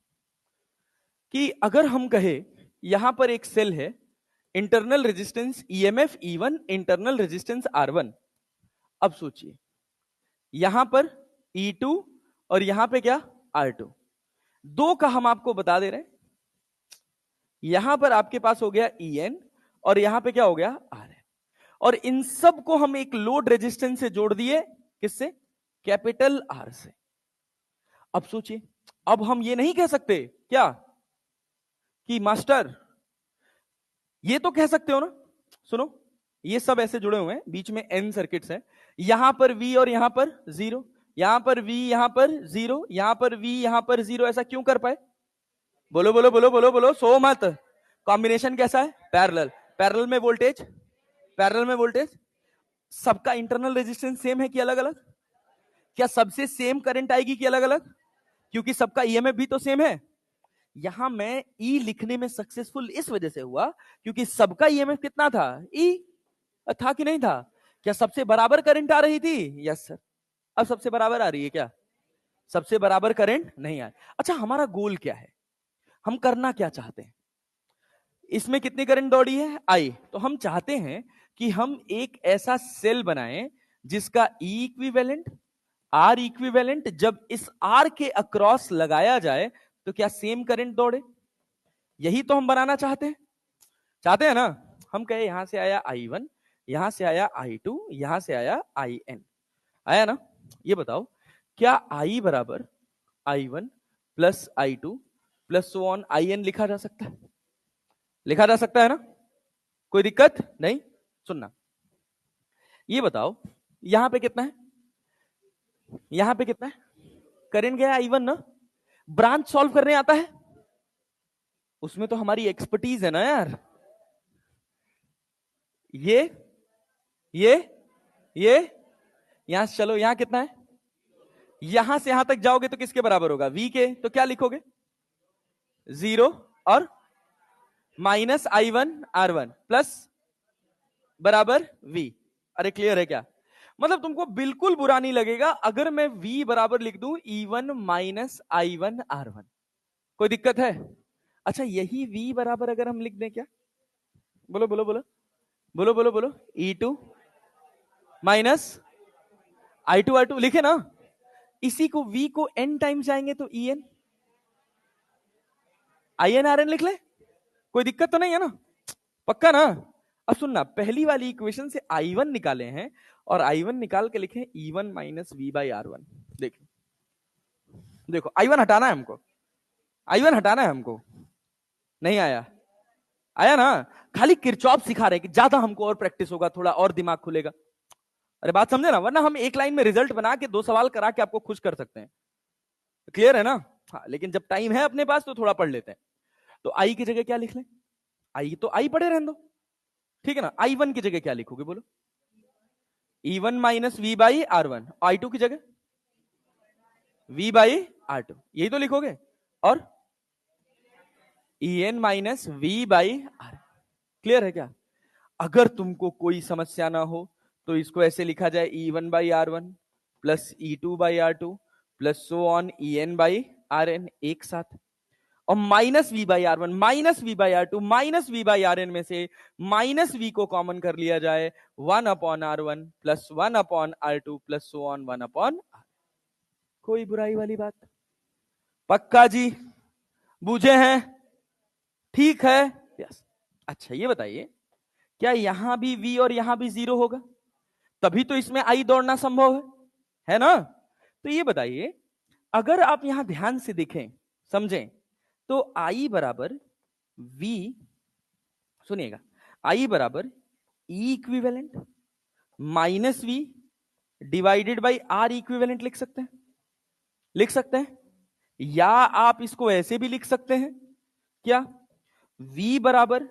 कि अगर हम कहे यहां पर एक सेल है, internal resistance EMF E1, internal resistance R1। अब सोचिए, यहां पर E2 और यहां पे क्या, R2, दो का हम आपको बता दे रहे हैं। यहां पर आपके पास हो गया EN और यहां पे क्या हो गया RN, और इन सब को हम एक लोड रेजिस्टेंस से जोड़ दिए, किससे, कैपिटल आर से। अब सोचिए, अब हम ये नहीं कह सकते क्या कि मास्टर, ये तो कह सकते हो ना, सुनो, ये सब ऐसे जुड़े हुए हैं, बीच में एन सर्किट्स हैं, यहां पर V और यहां पर 0, यहां पर V, यहां पर 0, यहां पर V, यहां पर 0, ऐसा क्यों कर पाए, बोलो बोलो बोलो बोलो बोलो, सो मत। कॉम्बिनेशन कैसा है, पैरेलल, पैरेलल में वोल्टेज, पैरेलल में वोल्टेज, सबका इंटरनल रेजिस्टेंस सेम है कि अलग अलग, क्या सबसे सेम करंट आएगी कि अलग अलग, क्योंकि सबका ईएमएफ भी तो सेम है। यहां मैं ई लिखने में सक्सेसफुल इस वजह से हुआ क्योंकि सबका ईएमएफ कितना था, ई था कि नहीं था, क्या सबसे बराबर करंट आ रही थी, यस सर। अब सबसे बराबर आ रही है क्या, सबसे बराबर करंट नहीं आ रही। अच्छा, हमारा गोल क्या है, हम करना क्या चाहते हैं? इसमें कितनी करंट दौड़ी है? आई। तो हम चाहते हैं कि हम एक ऐसा सेल बनाएं जिसका ई इक्विवेलेंट, आर इक्विवेलेंट जब इस आर के अक्रॉस लगाया जाए तो क्या सेम करंट दौड़े? यही तो हम बनाना चाहते हैं ना। हम कहे यहां से आया I1, यहां से आया I2, यहां से आया IN, आया ना। ये बताओ क्या I बराबर I1 plus I2 plus so on IN लिखा जा सकता है? लिखा जा सकता है ना, कोई दिक्कत नहीं। सुनना, ये बताओ यहां पे कितना है, यहां पे कितना है? करंट गया I1 ना। ब्रांच सॉल्व करने आता है? उसमें तो हमारी एक्सपर्टीज है ना यार। ये ये ये यहां से चलो, यहां कितना है? यहां से यहां तक जाओगे तो किसके बराबर होगा? V के। तो क्या लिखोगे? 0 और माइनस I1R1 प्लस बराबर V। अरे क्लियर है क्या? मतलब तुमको बिल्कुल बुरा नहीं लगेगा अगर मैं V बराबर लिख दूं E1 माइनस I1R1। कोई दिक्कत है? अच्छा यही V बराबर अगर हम लिख दें क्या? बोलो बोलो बोलो बोलो बोलो बोलो, E2 माइनस I2R2 लिखे ना। इसी को V को N टाइम्स जाएंगे तो EN INRN लिख ले, कोई दिक्कत तो नहीं है ना? पक्का ना? अब सुनना, पहली वाली इक्वेशन से I1 निकाले हैं और I1 निकाल के लिखे E1 माइनस V/R1। देखो देखो I1 हटाना है हमको, I1 हटाना है हमको। नहीं आया? आया ना? खाली किरचॉफ सिखा रहे कि ज्यादा हमको और प्रैक्टिस होगा, थोड़ा और दिमाग खुलेगा। अरे बात समझे ना, वरना हम एक लाइन में रिजल्ट बना के 2 सवाल करा के आपको खुश कर सकते हैं। क्लियर है ना? हाँ, लेकिन जब टाइम है अपने पास तो थोड़ा पढ़ लेते हैं। तो आई की जगह क्या लिख लें? आई तो आई पढ़े रहने दो, ठीक है ना। I1 की जगह क्या लिखोगे बोलो? E1 minus V/R1। I2 की जगह V/R2, यही तो लिखोगे। और EN माइनस V/R। क्लियर है क्या? अगर तुमको कोई समस्या ना हो तो इसको ऐसे लिखा जाए E1/R1 plus E2/R2 plus so on EN/RN एक साथ। और minus V/R1 minus V/R2 minus V/RN में से माइनस V को कॉमन कर लिया जाए 1/R1 plus 1/R2 plus so on 1/R। कोई बुराई वाली बात? पक्का जी? बूझे हैं? ठीक है। यस। अच्छा ये बताइए, क्या यहां भी V और यहां भी 0 होगा? तभी तो इसमें I दौड़ना संभव है ना? तो ये बताइए, अगर आप यहां ध्यान से देखें, समझें, तो I बराबर V, सुनिएगा, I बराबर E equivalent minus V divided by R equivalent लिख सकते हैं? लिख सकते हैं। या आप इसको ऐसे भी लिख सकते हैं, क्या? V बराबर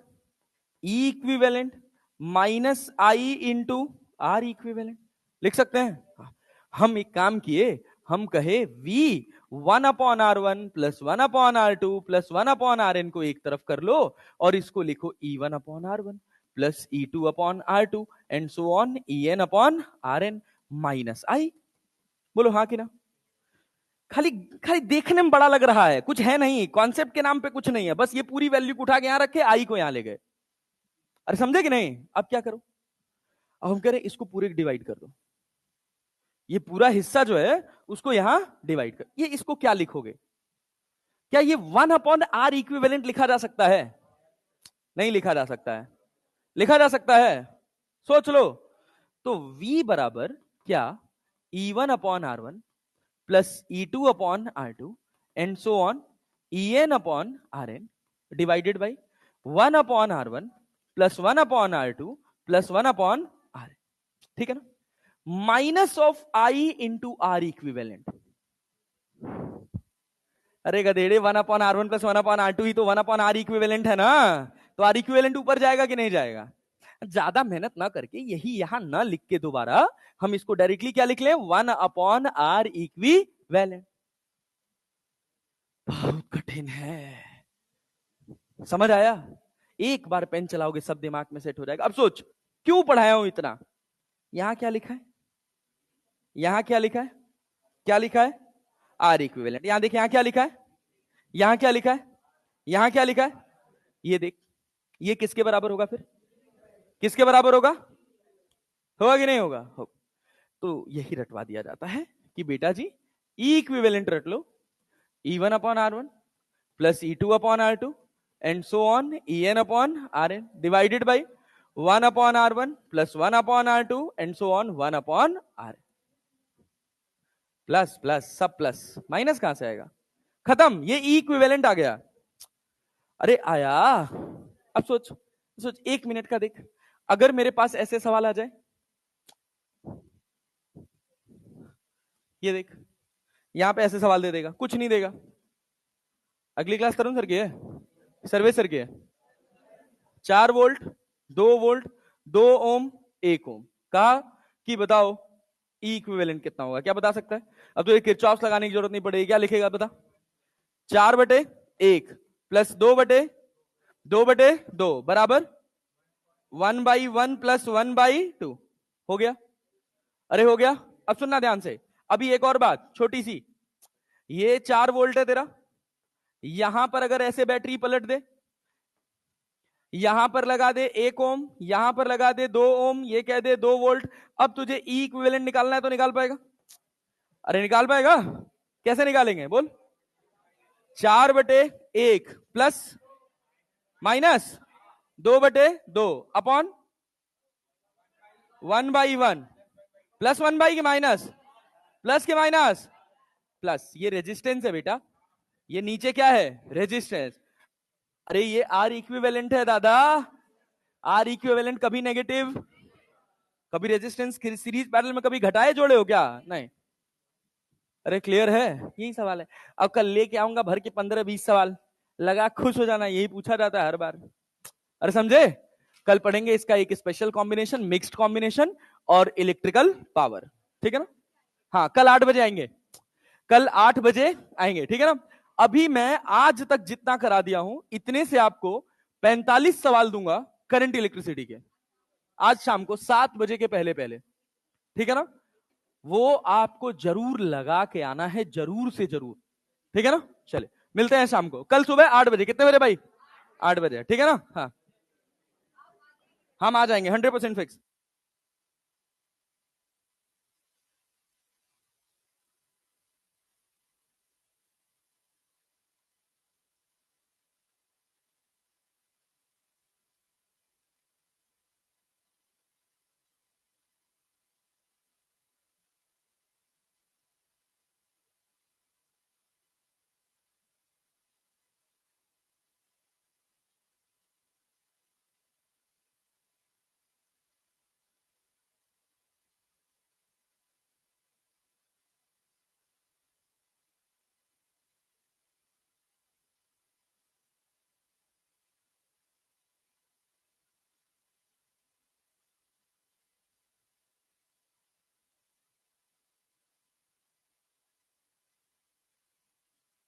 E equivalent minus I into R equivalent लिख सकते हैं। हम एक काम किए, हम कहे V 1/R1 plus 1/R2 plus 1/RN को एक तरफ कर लो और इसको लिखो E1/R1 plus E2/R2 and so on EN/RN minus I। बोलो हाँ कि ना? खाली खाली देखने में बड़ा लग रहा है, कुछ है नहीं, कॉन्सेप्ट के नाम पे कुछ नहीं है, बस ये पूरी वैल्यू को उठा के यहां रखे, आई को यहां ले गए। अरे समझे कि नहीं? अब क्या करो? अब हम कह रहे इसको पूरे डिवाइड कर दो, ये पूरा हिस्सा जो है उसको यहां डिवाइड कर। ये इसको क्या लिखोगे? क्या ये 1/R इक्विवेलेंट लिखा जा सकता है? नहीं लिखा जा सकता है। लिखा जा सकता है? सोच लो। तो V बराबर क्या? E1/R1 plus E2/R2 and so on EN/RN divided by 1/R1 plus 1/R2 plus 1/RN। ठीक है ना? Minus of I into R equivalent. अरे गधेड़े, 1/R1 प्लस 1/R2 ही तो 1/R इक्विवेलेंट है ना। तो R इक्विवेलेंट ऊपर जाएगा कि नहीं जाएगा? ज्यादा मेहनत ना करके यही यहां ना लिख के दोबारा हम इसको डायरेक्टली क्या लिख लें? 1/R equivalent. बहुत कठिन है, समझ आया? एक बार पेन चलाओगे सब दिमाग में सेट हो जाएगा। अब सोच क्यों पढ़ाया हूं इतना। यहां क्या लिखा है? यहां क्या लिखा है? क्या लिखा है? R equivalent. यहां देखिए, यहां क्या लिखा है? यहां क्या लिखा है? यहां क्या लिखा है, ये देख, ये किसके बराबर होगा फिर, किसके बराबर होगा, होगा कि नहीं होगा, होगा। तो यही रटवा दिया जाता है कि बेटा जी ई इक्विवेलेंट रट लो, E1/R1 plus E2/R2 and so on En/Rn divided by 1/R1 plus 1/R2 and so on 1/Rn। Plus plus सब प्लस, माइनस कहां से आएगा, खत्म, ये ई इक्विवेलेंट आ गया। अरे आया, अब सोच सोच 1 मिनट का देख, अगर मेरे पास ऐसे सवाल आ जाए, ये देख यहां पे ऐसे सवाल दे देगा, कुछ नहीं देगा। अगली क्लास तरुण सर की है, सर्वे सर की है। 4 वोल्ट 2 वोल्ट 2 ओम 1 ओम, कहा कि बताओ ई इक्विवेलेंट कितना होगा, क्या बता सकता है। अब तो ये किरचॉफ्स लगाने की जरूरत नहीं पड़ेगी, क्या लिखेगा बता, 4/1 प्लस 2/2 बराबर 1/1 प्लस 1/2 हो गया। अरे हो गया। अब सुनना ध्यान से, अभी एक और बात छोटी सी, ये 4 वोल्ट है तेरा, यहां पर अगर ऐसे बैटरी पलट दे, यहां पर लगा दे 1 ओम, यहां पर लगा दे 2 ओम, ये कह दे 2 वोल्ट, अब तुझे ई इक्विवेलेंट निकालना है तो निकाल पाएगा, अरे निकाल पाएगा, कैसे निकालेंगे बोल, 4/1 प्लस माइनस 2/2 अपॉन 1/1 प्लस 1 की माइनस, प्लस के माइनस प्लस, ये रेजिस्टेंस है बेटा, ये नीचे क्या है रेजिस्टेंस, अरे ये आर इक्विवेलेंट है दादा, आर इक्विवेलेंट कभी नेगेटिव, कभी रेजिस्टेंस सीरीज पैरेलल में कभी घटाए जोड़े हो क्या, नहीं। अरे क्लियर है, यही सवाल है। अब कल लेके आऊंगा भर के 15-20 सवाल, लगा खुश हो जाना, यही पूछा जाता है हर बार। अरे समझे, कल पढ़ेंगे इसका एक स्पेशल कॉम्बिनेशन, मिक्स्ड कॉम्बिनेशन और इलेक्ट्रिकल पावर, ठीक है ना। हाँ कल 8 बजे आएंगे, कल 8 बजे आएंगे, ठीक है ना। अभी मैं आज तक जितना करा दिया हूं इतने से आपको 45 सवाल दूंगा करंट इलेक्ट्रिसिटी के, आज शाम को 7 बजे के पहले पहले, ठीक है ना। वो आपको जरूर लगा के आना है, जरूर से जरूर, ठीक है ना। चले मिलते हैं शाम को, कल सुबह 8 बजे, कितने बजे भाई, 8 बजे, ठीक है ना। हाँ हम आ जाएंगे 100% फिक्स।